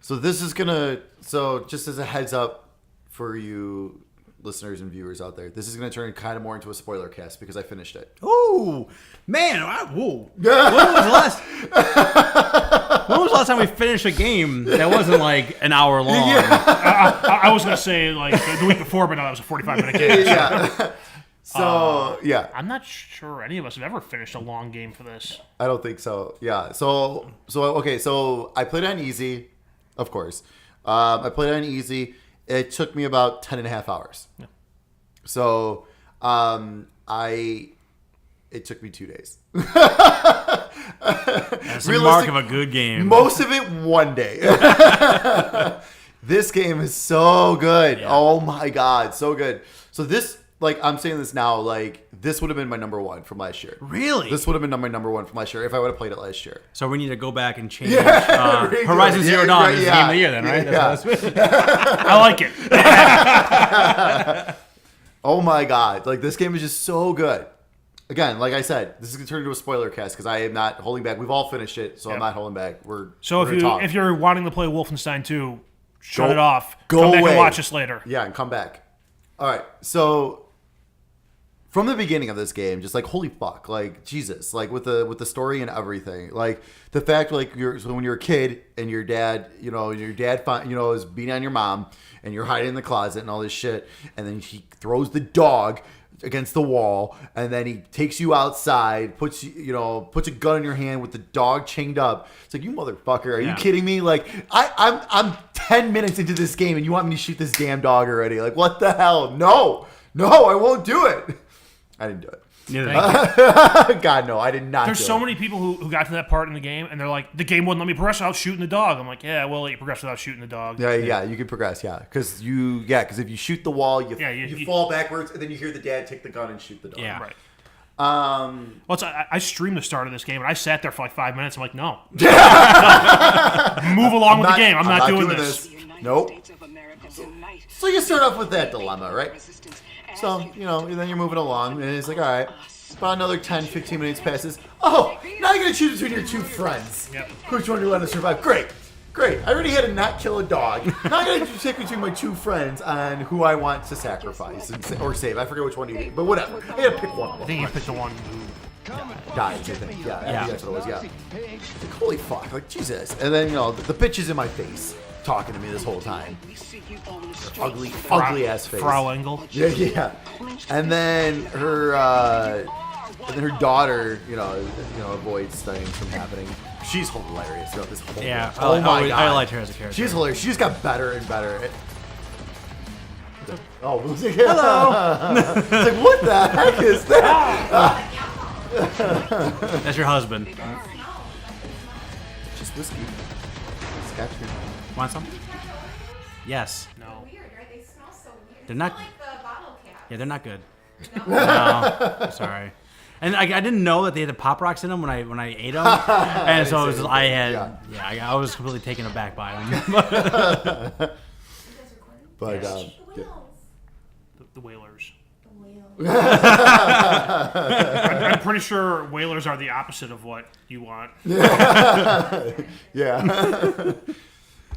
S2: So this is gonna. So just as a heads up for you listeners and viewers out there, this is gonna turn kind of more into a spoiler cast because I finished it.
S1: Ooh, man! Whoa. When was the last time we finished a game that wasn't like an hour long?
S3: I was gonna say like the week before, but no, that was a 45-minute game.
S2: Yeah. So yeah,
S3: I'm not sure any of us have ever finished a long game for this.
S2: I don't think so. Yeah. So okay. So I played on easy, of course. I played on easy. It took me about 10.5 hours.
S3: Yeah.
S2: So it took me 2 days.
S1: That's a mark of a good game.
S2: Most of it one day. This game is so good.
S1: Yeah.
S2: Oh my god, so good. So this, like, I'm saying this now, like, this would have been my number 1 from last year.
S1: Really?
S2: This would have been my number 1 from last year if I would have played it last year.
S1: So we need to go back and change
S2: Very
S1: Horizon
S2: good.
S1: Zero
S2: Yeah,
S1: Dawn
S2: right,
S1: is the
S2: yeah.
S1: game of the year then, right?
S2: Yeah.
S3: I like it.
S2: Oh my god, like, this game is just so good. Again, like I said, this is going to turn into a spoiler cast because I am not holding back. We've all finished it, so I'm not holding back.
S3: So
S2: we're gonna talk.
S3: if you're wanting to play Wolfenstein 2, shut
S2: Go-
S3: it off.
S2: go
S3: Come back
S2: away.
S3: and watch us later.
S2: Yeah, and come back. All right, so from the beginning of this game, just like holy fuck, like Jesus, like with the story and everything, like the fact like so when you're a kid and your dad is beating on your mom and you're hiding in the closet and all this shit, and then he throws the dog against the wall, and then he takes you outside, puts a gun in your hand with the dog chained up. It's like, you motherfucker, are you kidding me? Like I'm 10 minutes into this game and you want me to shoot this damn dog already? Like, what the hell? No, I won't do it. I didn't do it. God, no, I did not.
S3: There's so many people who got to that part in the game and they're like, the game wouldn't let me progress without shooting the dog. I'm like, yeah, we'll let you progress without shooting the dog.
S2: Yeah, you can progress, because if you shoot the wall, you fall backwards, and then you hear the dad take the gun and shoot the dog.
S1: Yeah.
S3: Right. Well, I streamed the start of this game and I sat there for like 5 minutes. I'm like, no. Move along with the game. I'm not doing this.
S2: Nope. So you start off with that dilemma, right? So, then you're moving along, and it's like, all right, about another 10, 15 minutes passes. Oh, now you're going to choose between your two friends.
S3: Yep.
S2: Which one do you want to survive? Great. I already had to not kill a dog. Now I'm going to pick between my two friends on who I want to sacrifice or save. I forget which one you did, but whatever. I got to pick one of them.
S3: I think you picked the one who
S2: Dies, I think. Yeah, I think that's what it was, yeah. Like, holy fuck, like, Jesus. And then, the bitch is in my face, talking to me this whole time. Ugly ass face.
S3: Frau Engel.
S2: Yeah. And then her daughter, avoids things from happening. She's hilarious throughout this whole.
S1: Yeah.
S2: Oh my god.
S1: I liked her as a character.
S2: She's hilarious. She just got better and better. Oh,
S1: Hello.
S2: It's like, what the heck is that?
S1: That's your husband.
S2: Just whiskey. Scotch.
S1: Want some? Yes.
S3: No.
S4: Weird, right? They smell so weird.
S1: They're not-
S4: They smell like the bottle cap.
S1: Yeah, they're not good.
S4: No.
S1: No, sorry. And I didn't know that they had the Pop Rocks in them when I ate them, and so it was, I was completely taken aback by them.
S4: You guys recording?
S2: But
S4: The
S2: yeah.
S4: whales.
S3: The whalers.
S4: The whales.
S3: I'm pretty sure whalers are the opposite of what you want.
S2: Yeah.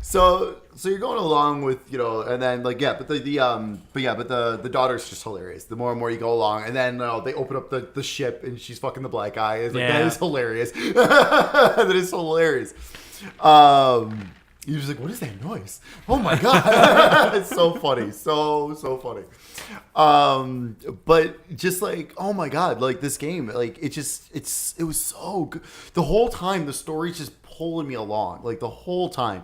S2: So you're going along with, and then but the daughter's just hilarious. The more and more you go along, and then they open up the ship and she's fucking the black guy. It's like, that is hilarious. That is hilarious. You're just like, what is that noise? Oh my god. It's so funny. So funny. But just like, oh my god, like this game, like it was so good. The whole time the story's just pulling me along, like the whole time.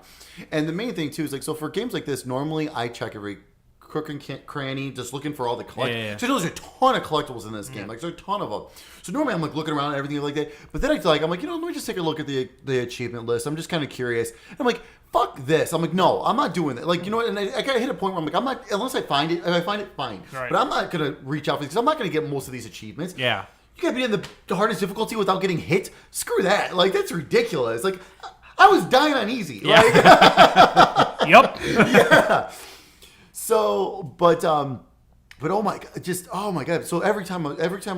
S2: And the main thing too is like, so for games like this, normally I check every crook and cranny, just looking for all the collectibles.
S1: Yeah.
S2: So there's a ton of collectibles in this game, like there's a ton of them. So normally I'm like looking around and everything like that. But then I'm like, let me just take a look at the achievement list. I'm just kind of curious. I'm like, fuck this. I'm like, no, I'm not doing that. Like, and I kind of hit a point where I'm like, I'm not, unless I find it. If I find it, fine.
S3: Right.
S2: But I'm not gonna reach out for it because I'm not gonna get most of these achievements.
S1: Yeah.
S2: You gotta be in the hardest difficulty without getting hit. Screw that. Like, that's ridiculous. Like, I was dying on easy.
S1: Yeah.
S2: Like,
S3: Yep.
S2: yeah. So, but oh my god. So every time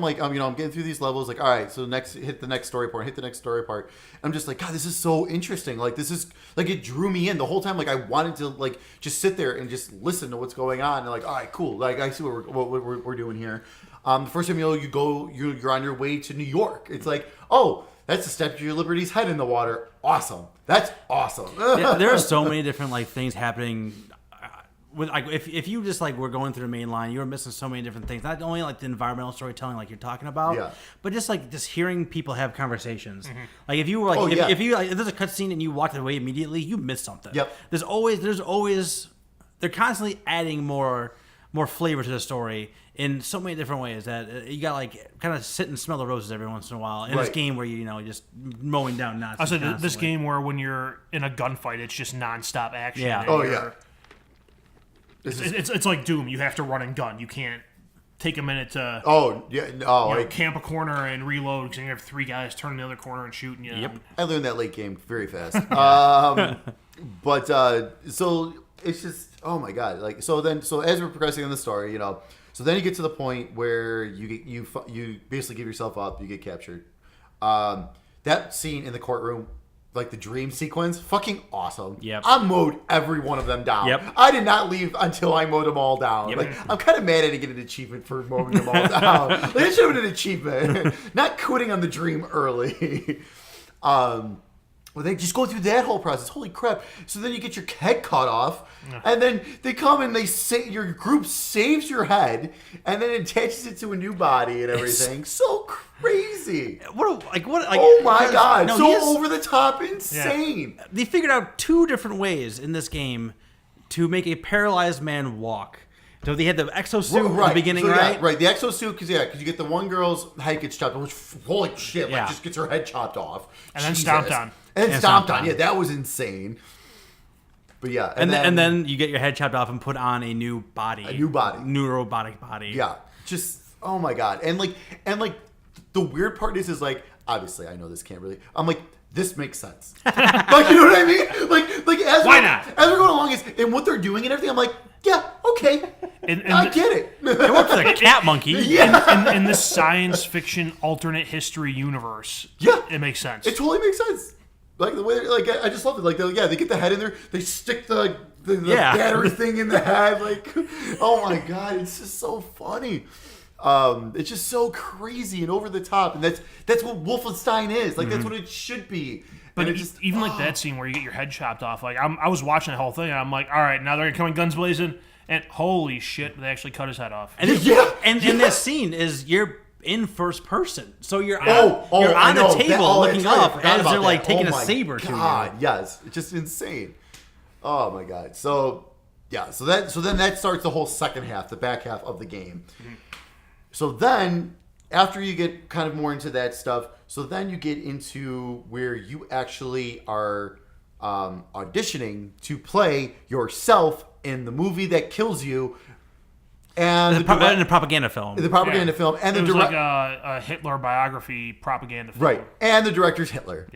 S2: like I'm getting through these levels, like, all right, so hit the next story part. I'm just like, God, this is so interesting. Like, this is like, it drew me in the whole time. Like, I wanted to like just sit there and just listen to what's going on. And like, all right, cool. Like, I see what we're doing here. The first time you're on your way to New York. It's like, oh, that's the Statue of Liberty's head in the water. Awesome. That's awesome.
S1: There are so many different like things happening. With like, if you just like were going through the main line, you were missing so many different things. Not only like the environmental storytelling, like you're talking about, but just hearing people have conversations.
S3: Mm-hmm.
S1: Like if you were like, if there's a cutscene and you walked away immediately, you missed something.
S2: Yep.
S1: There's always they're constantly adding more flavor to the story in so many different ways that you got like kind of sit and smell the roses every once in a while in this game where you just mowing down Nazis.
S3: I said
S1: constantly.
S3: this game where when you're in a gunfight, it's just nonstop action.
S1: Yeah.
S3: and
S2: Oh,
S3: you're-
S2: yeah.
S3: It's like Doom. You have to run and gun. You can't take a minute to camp a corner and reload because you have three guys turning the other corner and shooting you.
S1: Yep.
S2: I learned that late game very fast. But so it's just, oh my god, like so as we're progressing in the story, so then you get to the point where you basically give yourself up, you get captured. That scene in the courtroom, like the dream sequence, fucking awesome.
S1: Yep.
S2: I mowed every one of them down.
S1: Yep.
S2: I did not leave until I mowed them all down.
S1: Yep.
S2: Like, I'm kind of mad I didn't get an achievement for mowing them all down. Like, it should have been an achievement. Not quitting on the dream early. Well, they just go through that whole process. Holy crap. So then you get your head cut off, and then they come and they say your group saves your head, and then attaches it to a new body and everything. So crazy.
S1: What?
S2: Oh my god.
S1: No,
S2: so over the top insane.
S1: They figured out two different ways in this game to make a paralyzed man walk. So they had the exosuit at the beginning, right?
S2: Right. The exosuit, because you get the one girl's head gets chopped off, which, holy shit, like,
S1: Yeah.
S2: just gets her head chopped off.
S3: And then stomped on.
S2: And then stomped on. Yeah, that was insane. But yeah.
S1: And then you get your head chopped off and put on a new body.
S2: A new body.
S1: New robotic body.
S2: Yeah. Just, oh my god. And the weird part is like, obviously I know this can't really, I'm like, this makes sense. Like, you know what I mean? Like as
S3: Why not?
S2: As we're going along, and what they're doing and everything, I'm like, yeah, okay.
S3: And
S2: I get it.
S1: It worked for the cat monkey.
S2: Yeah.
S3: in this science fiction alternate history universe,
S2: Yeah.
S3: it makes sense.
S2: It totally makes sense. Like the way, like I just love it. Like they get the head in there, they stick the battery thing in the head. Like, oh my god, it's just so funny. It's just so crazy and over the top, and that's what Wolfenstein is. Like that's what it should be.
S3: But
S2: and it just
S3: even like that scene where you get your head chopped off, like I was watching the whole thing and I'm like, all right, now they're coming guns blazing, and holy shit, they actually cut his head off.
S1: And
S2: Yeah.
S1: and this scene is in first person. So you're
S2: Oh,
S1: you're
S2: I
S1: on the
S2: know.
S1: table looking
S2: that's right. I
S1: up
S2: forgot
S1: as
S2: about
S1: they're like
S2: that.
S1: taking
S2: Oh
S1: a
S2: my
S1: saber to you.
S2: God, yes, it's just insane. Oh my God. So yeah, so then that starts the whole second half, the back half of the game. So then after you get kind of more into that stuff, so then you get into where you actually are auditioning to play yourself in the movie that kills you, and
S1: In a propaganda film.
S2: the propaganda film, and
S3: It
S2: the
S3: was
S2: direct.
S3: like a Hitler biography propaganda film.
S2: Right, and the director's Hitler,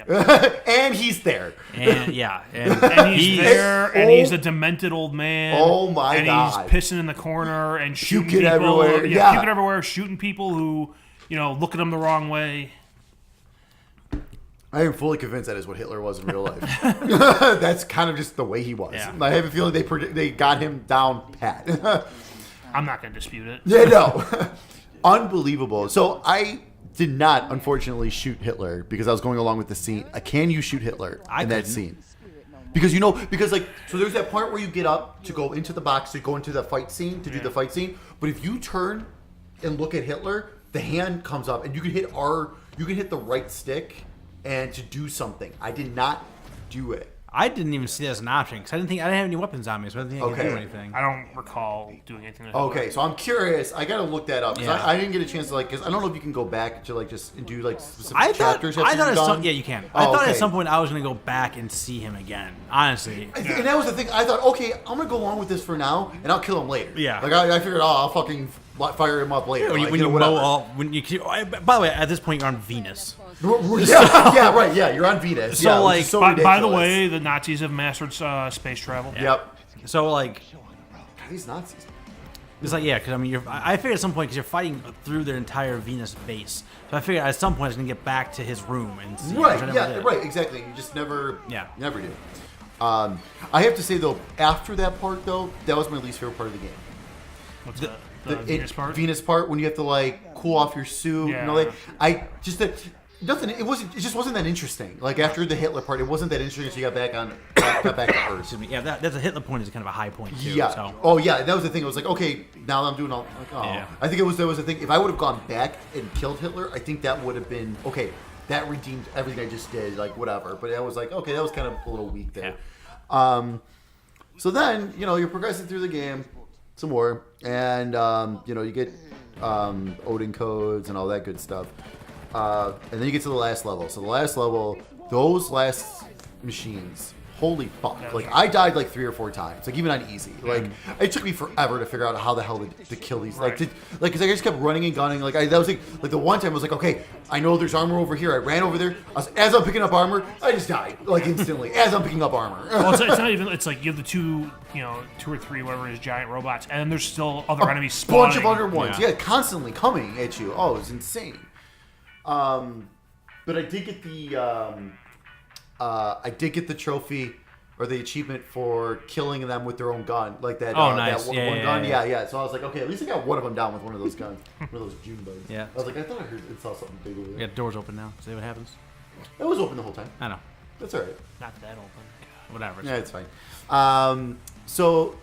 S2: and he's there.
S1: And
S3: And he's there, and he's a demented old man.
S2: Oh my
S3: and
S2: God.
S3: he's pissing in the corner and shooting
S2: Puking
S3: people.
S2: everywhere, yeah.
S3: Puking everywhere, shooting people who, look at him the wrong way.
S2: I am fully convinced that is what Hitler was in real life. That's kind of just the way he was.
S1: Yeah.
S2: I have a feeling they got him down pat.
S3: I'm not going to dispute it.
S2: Yeah, no. Unbelievable. So I did not, unfortunately, shoot Hitler because I was going along with the scene. Can you shoot Hitler in that
S1: couldn't.
S2: scene? Because so there's that part where you get up to go into the box to go into the fight scene, to do the fight scene. But if you turn and look at Hitler, the hand comes up and you can hit the right stick and to do something. I did not do it.
S1: I didn't even see that as an option because I didn't have any weapons on me, so I didn't think I could do anything.
S3: I don't recall doing anything.
S2: Okay, so I'm curious. I gotta look that up because
S1: Yeah.
S2: I didn't get a chance to because I don't know if you can go back to just do specific
S1: I thought
S2: chapters.
S1: at
S2: done.
S1: some you can. I
S2: Oh,
S1: thought
S2: okay.
S1: at some point I was gonna go back and see him again. Honestly,
S2: And that was the thing. I thought, okay, I'm gonna go along with this for now, and I'll kill him later.
S1: Yeah.
S2: Like I figured, I'll fucking fire him up later.
S1: when
S2: like,
S1: you mow
S2: whatever.
S1: all by the way, at this point you're on Venus.
S2: Yeah, right. Yeah, you're on Venus.
S1: So,
S2: yeah,
S1: like,
S2: which is so
S3: By the
S2: ridiculous.
S3: way, the Nazis have mastered space travel.
S2: Yep.
S1: So like,
S2: God, these Nazis.
S1: it's like because I mean, I figured at some point because you're fighting through their entire Venus base. So I figured at some point I was gonna get back to his room and see.
S2: Right.
S1: which I never
S2: Yeah.
S1: did.
S2: Right. Exactly. You just never.
S1: Yeah.
S2: You never do. I have to say though, after that part though, that was my least favorite part of the game.
S3: What's the Venus part?
S2: Venus part when you have to like cool off your suit and all that. Nothing. It just wasn't that interesting. Like after the Hitler part, it wasn't that interesting. So you got back to Earth.
S1: Excuse me. Yeah, that's a Hitler point is kind of a high point too.
S2: Yeah.
S1: So.
S2: Oh yeah. That was the thing. It was like, okay, now I'm doing all. Like, oh.
S1: Yeah.
S2: I think there was a thing. If I would have gone back and killed Hitler, I think that would have been okay. That redeemed everything I just did. Like whatever. But I was like, okay, that was kind of a little weak there. So then you're progressing through the game some more, and you get Odin codes and all that good stuff. And then you get to the last level. So the last level, those last machines, holy fuck! Like I died like 3 or 4 times, like even on easy. Like it took me forever to figure out how the hell to kill these. Like, because I just kept running and gunning. Like that was like the one time I was like, okay, I know there's armor over here. I ran over there. As I'm picking up armor, I just died like instantly. As I'm picking up armor.
S3: Well, it's not even. It's like you have the 2 or 3, whatever it is, giant robots, and then there's still other enemies spawning.
S2: Bunch of other ones, yeah, constantly coming at you. Oh, it's insane. But I did get the trophy or the achievement for killing them with their own gun, like that.
S1: Oh, nice.
S2: That one,
S1: Yeah,
S2: one
S1: yeah,
S2: gun.
S1: yeah.
S2: Yeah. So I was like, okay, at least I got one of them down with one of those guns, one of those June bugs.
S1: Yeah.
S2: I was like, I thought I saw something big over
S1: We
S2: there.
S1: got doors open now. See what happens.
S2: It was open the whole time.
S1: I know.
S2: That's all right.
S3: Not that open.
S1: Whatever.
S2: Yeah, it's fine. So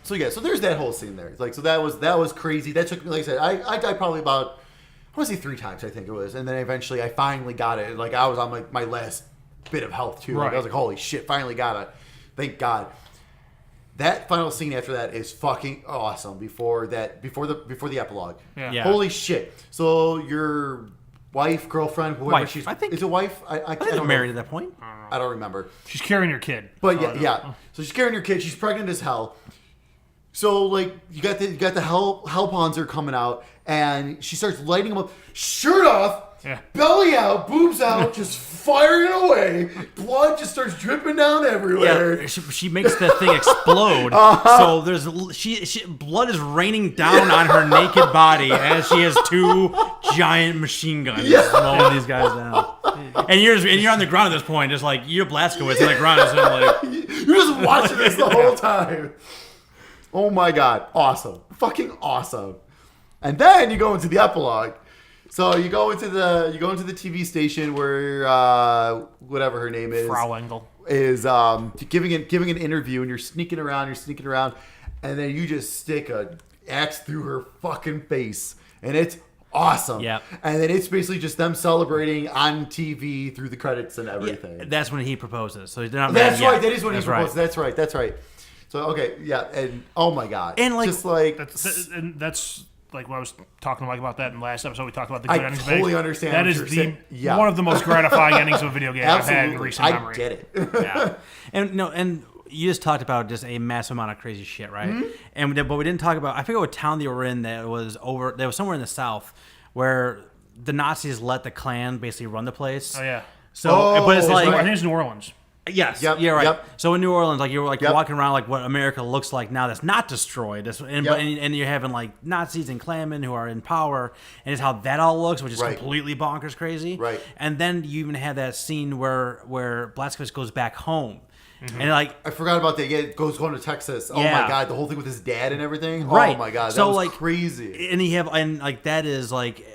S2: there's that whole scene there. It's like, so that was crazy. That took me, like I said, I died probably about, I want to say 3 times, I think it was, and then eventually I finally got it. Like I was on my last bit of health too. Like, I was like, holy shit, finally got it. Thank God. That final scene after that is fucking awesome. Before the epilogue.
S3: Yeah.
S1: Yeah.
S2: Holy shit. So your wife, girlfriend, whoever
S1: Wife.
S2: she's,
S1: I think-
S2: is it wife? I
S1: I think
S2: don't
S1: they're
S2: know.
S1: married at that point.
S2: I don't remember.
S3: She's carrying your kid.
S2: But yeah. So she's carrying her kid. She's pregnant as hell. So like you got the hell Panzer coming out, and she starts lighting them up, shirt off, belly out, boobs out, just firing away. Blood just starts dripping down everywhere.
S1: Yeah, she makes the thing explode. So there's blood is raining down on her naked body as she has 2 giant machine guns mowing these guys down. And you're on the ground at this point, just like you're Blazkowicz on the ground, just like
S2: You're just watching this the whole time. Oh my god, awesome, fucking awesome. And then you go into the epilogue. So you go into the TV station where whatever her name is,
S3: Frau Engel.
S2: is giving an interview, and you're sneaking around, and then you just stick a axe through her fucking face, and it's awesome.
S1: Yep.
S2: And then it's basically just them celebrating on TV through the credits and everything.
S1: That's when he proposes. So they're not
S2: That's
S1: married
S2: right.
S1: yet.
S2: That is when he proposed. That's right. That's right. So okay, yeah, and oh my god,
S1: And, like,
S2: just like
S3: That's like when I was talking to Mike about that in the last episode. We talked about the
S2: I
S3: good endings.
S2: totally understand
S3: That
S2: what
S3: is
S2: you're
S3: the
S2: saying. Yeah.
S3: one of the most gratifying endings of a video game I've had in
S2: absolutely,
S3: recent memory.
S2: I get it.
S1: Yeah. And you just talked about just a massive amount of crazy shit, right? But we didn't talk about. I forget what town they were in. That was somewhere in the South where the Nazis let the Klan basically run the place.
S3: Oh yeah.
S1: So, but it's like
S3: I think it's New Orleans.
S1: yes,
S2: Yep,
S1: yeah, right.
S2: yep.
S1: So in New Orleans, like you're like
S2: Yep.
S1: walking around like what America looks like now that's not destroyed. And you're having like Nazis and Klanmen who are in power, and it's how that all looks, which is
S2: Right.
S1: completely bonkers crazy.
S2: Right.
S1: And then you even have that scene where Blazkowicz goes back home, and like
S2: I forgot about that. Yeah, it goes going to Texas. Oh
S1: Yeah.
S2: my god, the whole thing with his dad and everything.
S1: Right.
S2: Oh my god, that
S1: So,
S2: was
S1: like,
S2: crazy.
S1: and like that is like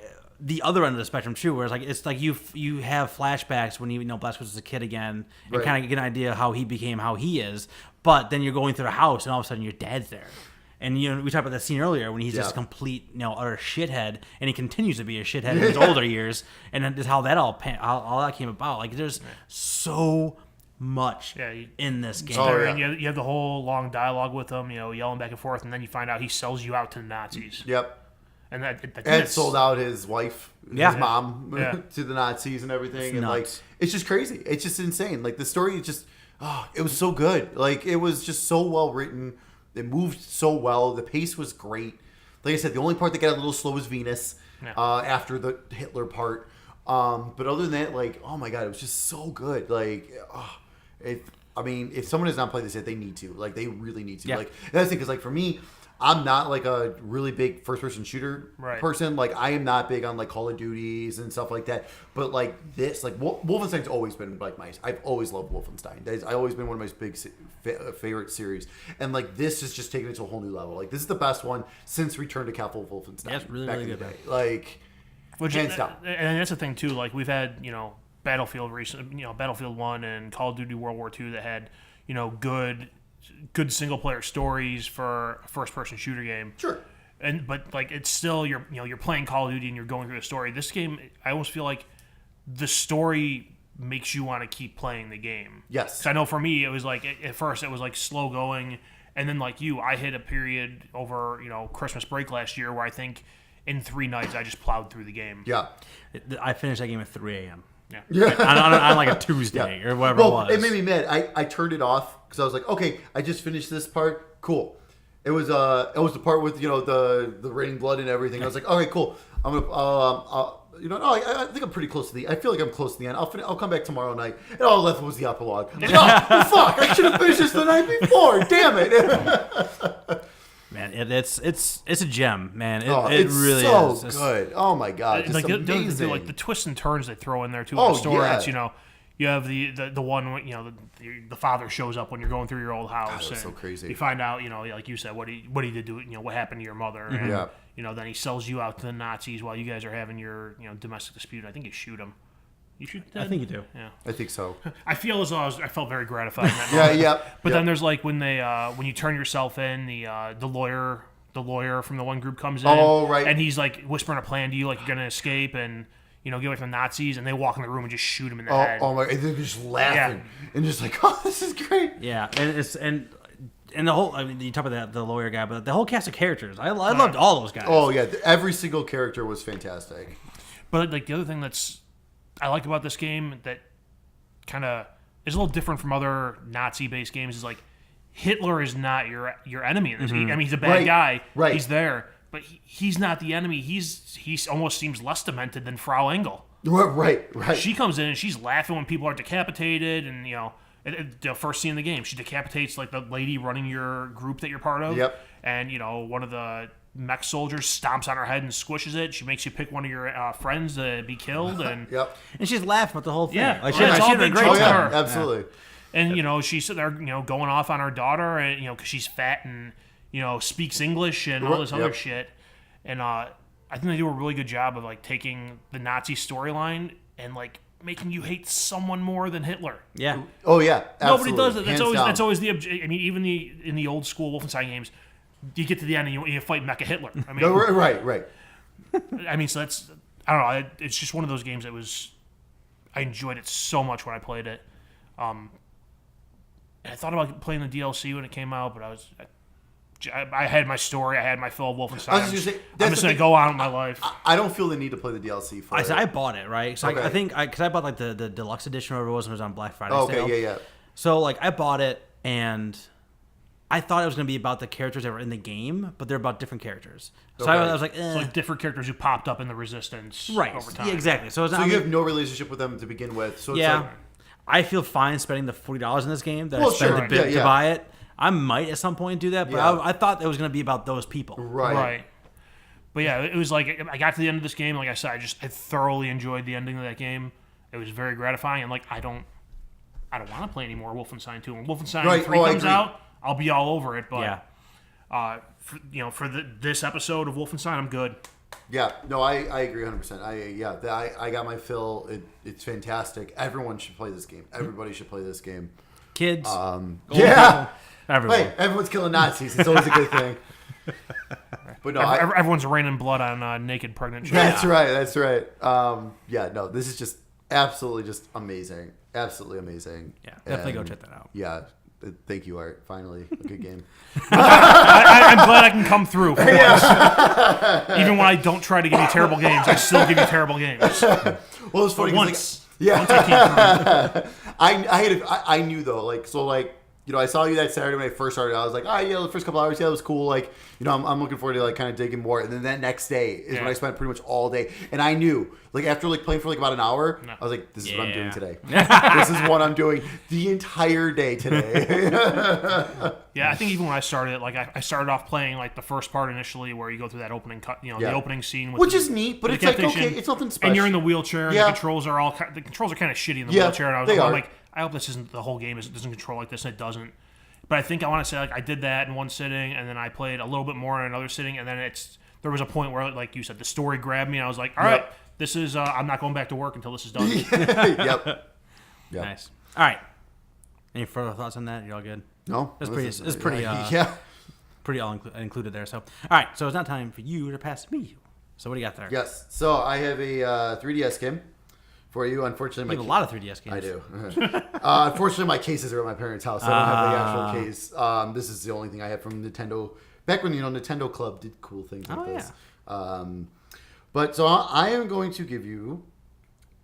S1: the other end of the spectrum too, where it's like you have flashbacks when Blazkowicz was a kid again, and
S2: Right.
S1: kind of get an idea how he became how he is. But then you're going through the house, and all of a sudden your dad's there. And we talked about that scene earlier when he's just a
S2: Yeah.
S1: complete, utter shithead, and he continues to be a shithead in his older years. And then just how that all that came about. Like there's so much in this game.
S2: Oh, yeah.
S3: And you have the whole long dialogue with him, yelling back and forth, and then you find out he sells you out to the Nazis.
S2: Yep.
S3: And
S2: And sold out his wife,
S1: Yeah.
S2: his mom,
S3: Yeah.
S2: to the Nazis and everything,
S1: It's
S2: and like
S1: nuts.
S2: it's just crazy. It's just insane. Like the story is just, it was so good. Like it was just so well written. It moved so well. The pace was great. Like I said, the only part that got a little slow was Venus after the Hitler part. But other than that, like, oh my god, it was just so good. Like, if someone has not played this yet, they need to. Like, they really need to.
S1: Yeah.
S2: Like, that's the thing, because like for me, I'm not like a really big first-person shooter person. Like, I am not big on like Call of Duties and stuff like that. But like this, like Wolfenstein's always been like I've always loved Wolfenstein. It's always been one of my big favorite series. And like this is just taking it to a whole new level. Like this is the best one since Return to Castle Wolfenstein.
S1: Yeah, it's really,
S2: back
S1: really
S2: in the
S1: good.
S2: day. Like hands down.
S3: And that's the thing too. Like we've had Battlefield Battlefield 1 and Call of Duty World War II that had good single player stories for a first person shooter game.
S2: Sure.
S3: But like it's still you're playing Call of Duty and you're going through a story. This game, I almost feel like the story makes you want to keep playing the game.
S2: Yes.
S3: 'Cause I know for me it was like at first it was like slow going, and then like I hit a period over Christmas break last year where I think in 3 nights I just plowed through the game.
S2: Yeah.
S1: I finished that game at 3 a.m.
S3: Yeah.
S1: on like a Tuesday or whatever it was.
S2: It made me mad. I turned it off because I was like, okay, I just finished this part. Cool. It was the part with the raining blood and everything. I was like, okay, cool. I'm gonna I think I'm pretty close to I feel like I'm close to the end. I'll come back tomorrow night. And all left was the epilogue. I was like, oh fuck! I should have finished this the night before. Damn it!
S1: Man, it's a gem, man. It
S2: it's
S1: really
S2: so
S1: is.
S2: good. Oh my god, just
S3: like
S2: amazing.
S3: like the twists and turns they throw in there too.
S2: Oh,
S3: In the story,
S2: yeah.
S3: it's you have the one the father shows up when you're going through your old house.
S2: that's so
S3: and
S2: crazy.
S3: You find out like you said what he did to what happened to your mother. And,
S2: Yeah.
S3: then he sells you out to the Nazis while you guys are having your domestic dispute. I think you shoot him. You shoot.
S1: I think you do.
S3: Yeah.
S2: I think so.
S3: I feel as though I felt very gratified. In that
S2: Yeah,
S3: moment.
S2: yeah.
S3: But then there's like when they when you turn yourself in, the lawyer from the one group comes in.
S2: Oh, right.
S3: And he's like whispering a plan to you, like you're gonna escape and get away from the Nazis, and they walk in the room and just shoot him in the head.
S2: Oh my! And they're just laughing and just like, oh, this is great.
S1: Yeah, and the whole. I mean, you talk about the lawyer guy, but the whole cast of characters. I loved all those guys.
S2: Oh yeah, every single character was fantastic.
S3: But like the other thing I like about this game that kind of is a little different from other Nazi-based games is like Hitler is not your enemy in this game. I mean, he's a bad guy.
S2: Right.
S3: He's there, but he's not the enemy. He almost seems less demented than Frau Engel.
S2: Right.
S3: She comes in and she's laughing when people are decapitated, and the first scene in the game, she decapitates like the lady running your group that you're part of.
S2: Yep.
S3: And one of the mech soldiers stomps on her head and squishes it. She makes you pick one of your friends to be killed, and
S2: Yep.
S1: And she's laughing at the whole thing.
S3: Yeah.
S1: Like,
S3: Yeah, it's all
S1: she had a
S3: big
S1: great
S3: jokes
S2: Oh
S3: to
S1: time.
S3: her.
S2: yeah, absolutely.
S3: and she's sitting there going off on her daughter, and because she's fat and speaks English and all this other
S2: Yep.
S3: shit. And I think they do a really good job of like taking the Nazi storyline and like making you hate someone more than Hitler.
S1: Yeah.
S2: Oh yeah,
S3: Nobody
S2: absolutely.
S3: does it.
S2: Hands down.
S3: That's always the. I mean, even in the old school Wolfenstein games, you get to the end and you fight Mecha Hitler. I mean,
S2: No, right.
S3: I mean, so that's I don't know. It's just one of those games that was I enjoyed it so much when I played it. And I thought about playing the DLC when it came out, but I had my story. I had my fill of Wolfenstein.
S2: I was just gonna say,
S3: I'm
S2: that's
S3: just
S2: the
S3: going to
S2: thing.
S3: go on with my life.
S2: I don't feel the need to play the DLC for it.
S1: I bought it, right? So
S2: Okay.
S1: I think because I bought like the deluxe edition or whatever it was when it was on Black Friday
S2: Oh, okay,
S1: sale.
S2: yeah.
S1: So like I bought it and I thought it was going to be about the characters that were in the game, but they're about different characters. So
S2: Okay.
S1: I was like,
S3: It's like different characters who popped up in the Resistance
S1: right,
S3: over time.
S1: yeah, exactly. So, it's
S2: So
S1: not,
S2: you have no relationship with them to begin with. So it's
S1: yeah,
S2: like,
S1: I feel fine spending the $40 in this game that
S2: Well,
S1: I spent
S2: sure,
S1: a bit
S2: yeah.
S1: to buy it. I might at some point do that, but
S2: Yeah.
S1: I thought it was going to be about those people.
S2: right.
S3: But yeah, it was like I got to the end of this game. Like I said, I thoroughly enjoyed the ending of that game. It was very gratifying, and like I don't want to play any more Wolfenstein 2. When Wolfenstein
S2: Right.
S3: 3
S2: Oh, I
S3: comes
S2: agree.
S3: out, I'll be all over it. But
S1: Yeah.
S3: for this episode of Wolfenstein, I'm good.
S2: Yeah, no, I agree 100%. I got my fill. It's fantastic. Everyone should play this game. Everybody should play this game.
S1: Kids,
S2: Yeah.
S1: everyone.
S2: Hey, everyone's killing Nazis. It's always a good thing. But no,
S3: Everyone's raining blood on naked pregnant children.
S2: that's right. That's right. Yeah, no, this is just absolutely just amazing. Absolutely amazing.
S1: Yeah, definitely go
S2: And,
S1: check that out.
S2: Yeah. Thank you, Art. Finally, a good game.
S3: I'm glad I can come through for once. Even when I don't try to give you terrible games, I still give you terrible games.
S2: Well, it's funny. 'cause,
S3: Once.
S2: yeah.
S3: Once I came through.
S2: I knew though, I saw you that Saturday when I first started. I was like, yeah, the first couple hours, that was cool. Like, I'm looking forward to like kind of digging more. And then that next day is when I spent pretty much all day. And I knew, like, after like playing for like about an hour, I was like, this is what I'm doing
S1: Yeah.
S2: today. This is what I'm doing the entire day today.
S3: Yeah, I think even when I started it, like I started off playing like the first part initially, where you go through that opening cut, the opening scene, with
S2: Which
S3: the-
S2: is neat, but
S3: with
S2: it's
S3: the
S2: like,
S3: decapitation.
S2: okay, it's nothing special.
S3: And you're in the wheelchair, and
S2: Yeah.
S3: the controls are kind of shitty in the
S2: Yeah,
S3: wheelchair. And I was
S2: they
S3: I'm
S2: are.
S3: like, I hope this isn't the whole game. It doesn't control like this, and it doesn't. But I think I want to say like I did that in one sitting, and then I played a little bit more in another sitting, and then there was a point where, like you said, the story grabbed me, and I was like, all right, this is I'm not going back to work until this is done.
S2: Yep.
S1: Nice. All right. Any further thoughts on that? You all good?
S2: No,
S1: It's pretty
S2: yeah.
S1: pretty all included there. So, all right. So it's not time for you to pass me. So what do you got there?
S2: Yes. So I have a 3DS game for you. Unfortunately,
S1: You have a lot of 3DS games.
S2: I do. Unfortunately, my cases are at my parents' house. So I don't have the actual case. This is the only thing I have from Nintendo. Back when Nintendo Club did cool things like this. But so I am going to give you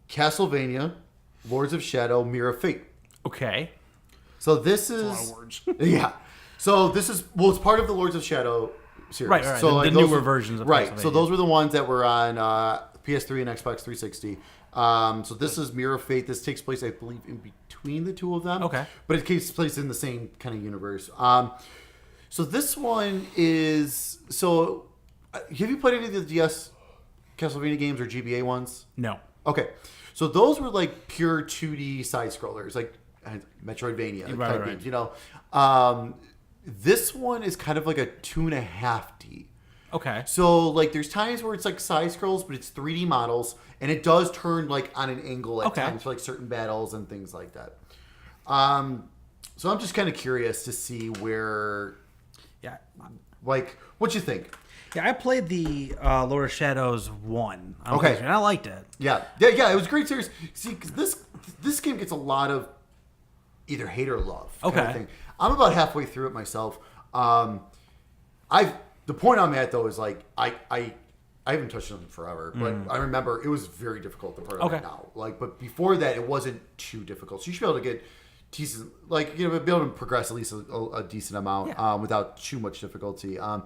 S2: Castlevania, Lords of Shadow, Mirror of Fate.
S1: Okay.
S2: So this is
S3: A lot of words.
S2: yeah. So this is it's part of the Lords of Shadow series.
S1: Right, right.
S2: So
S1: The
S2: like
S1: newer
S2: those
S1: versions of
S2: right. So
S1: Castlevania.
S2: those were the ones that were on PS3 and Xbox 360. So this is Mirror of Fate. This takes place, I believe, in between the two of them.
S1: Okay.
S2: But it takes place in the same kind of universe. So this one is have you played any of the DS Castlevania games or GBA ones?
S1: No.
S2: Okay. So those were like pure 2D side scrollers, like Metroidvania type
S1: right.
S2: games, this one is kind of like a 2.5D.
S1: Okay.
S2: So like there's times where it's like side scrolls, but it's 3D models, and it does turn like on an angle at times for like certain battles and things like that. So I'm just kind of curious to see where,
S1: Yeah.
S2: like, what you think.
S1: Yeah, I played the Lord of Shadows 1. on
S2: Okay.
S1: PlayStation, and I liked it.
S2: Yeah, it was a great series. See, 'cause this game gets a lot of either hate or love kind of
S1: Okay.
S2: thing. I'm about halfway through it myself. The point I'm at though is like I haven't touched it in forever, but I remember it was very difficult to play
S1: Okay.
S2: it now. Like, but before that, it wasn't too difficult. So you should be able to get decent, like be able to progress at least a decent amount without too much difficulty. I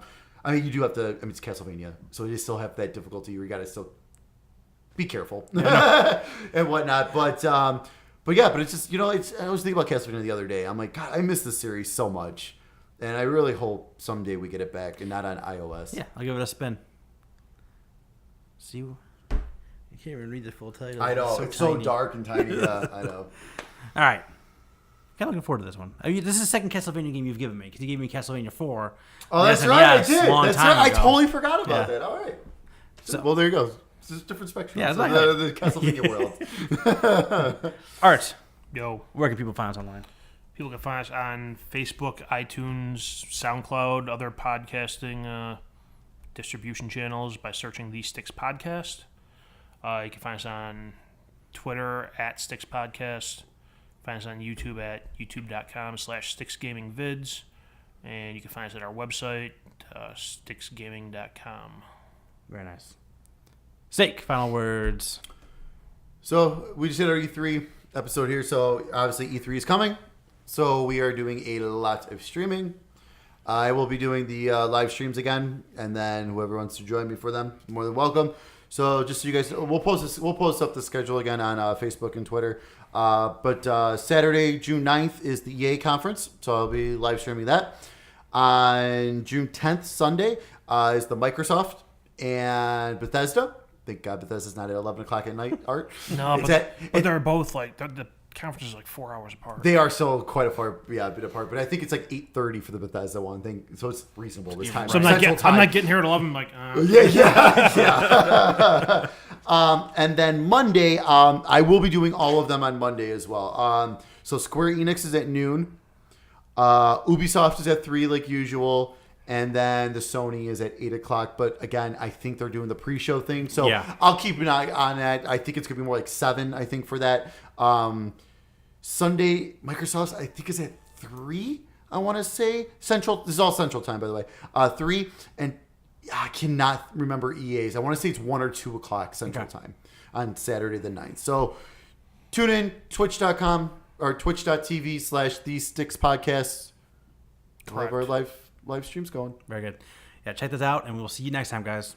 S2: mean, you do have to. I mean, it's Castlevania, so you still have that difficulty where you got to still be careful and whatnot. But it's just I was thinking about Castlevania the other day. I'm like, God, I miss this series so much, and I really hope someday we get it back and not on iOS.
S1: Yeah, I'll give it a spin. See, you can't even read the full title.
S2: I know it's so
S1: tiny.
S2: dark and tiny. Yeah, I know.
S1: All right. Kind of looking forward to this one. I mean, this is the second Castlevania game you've given me because you gave me Castlevania 4.
S2: Oh, that's
S1: SNES
S2: right. I did.
S1: long
S2: That's
S1: time
S2: right. I
S1: ago.
S2: totally forgot about
S1: Yeah.
S2: that. All right.
S1: So-
S2: Well, there you go. It's just different spectrum.
S1: Yeah, it's
S2: of
S1: like
S2: the Castlevania world.
S1: Art,
S3: Yo,
S1: where can people find us online?
S3: people can find us on Facebook, iTunes, SoundCloud, other podcasting distribution channels by searching The Sticks Podcast. You can find us on Twitter at Sticks Podcast. Find us on YouTube at youtube.com/SticksGamingVids. And you can find us at our website, sticksgaming.com.
S1: Very nice. Steak, final words.
S2: So we just hit our E3 episode here. So obviously E3 is coming. So we are doing a lot of streaming. I will be doing the live streams again, and then whoever wants to join me for them, more than welcome. So just so you guys, we'll post up the schedule again on Facebook and Twitter. But Saturday, June 9th is the EA conference, so I'll be live streaming that. On June 10th, Sunday, is the Microsoft and Bethesda. Thank God Bethesda's not at 11 o'clock at night, Art.
S3: No, but they're both like, the conference is like 4 hours apart.
S2: They are still quite a bit apart, but I think it's like 8:30 for the Bethesda one thing, so it's reasonable this time.
S3: So I'm not getting here at 11. I'm like,
S2: yeah. And then Monday, I will be doing all of them on Monday as well. So Square Enix is at noon. Ubisoft is at 3 like usual. And then the Sony is at 8 o'clock. But again, I think they're doing the pre-show thing. So
S1: yeah.
S2: I'll keep an eye on that. I think it's going to be more like 7, I think, for that. Sunday, Microsoft, I think, is at 3, I want to say. Central. This is all Central time, by the way. 3. And I cannot remember EA's. I want to say it's 1 or 2 o'clock Central time on Saturday the 9th. So tune in, twitch.com or twitch.tv/The Sticks Podcast. We'll have our live streams going.
S1: Very good. Yeah, check this out, and we'll see you next time, guys.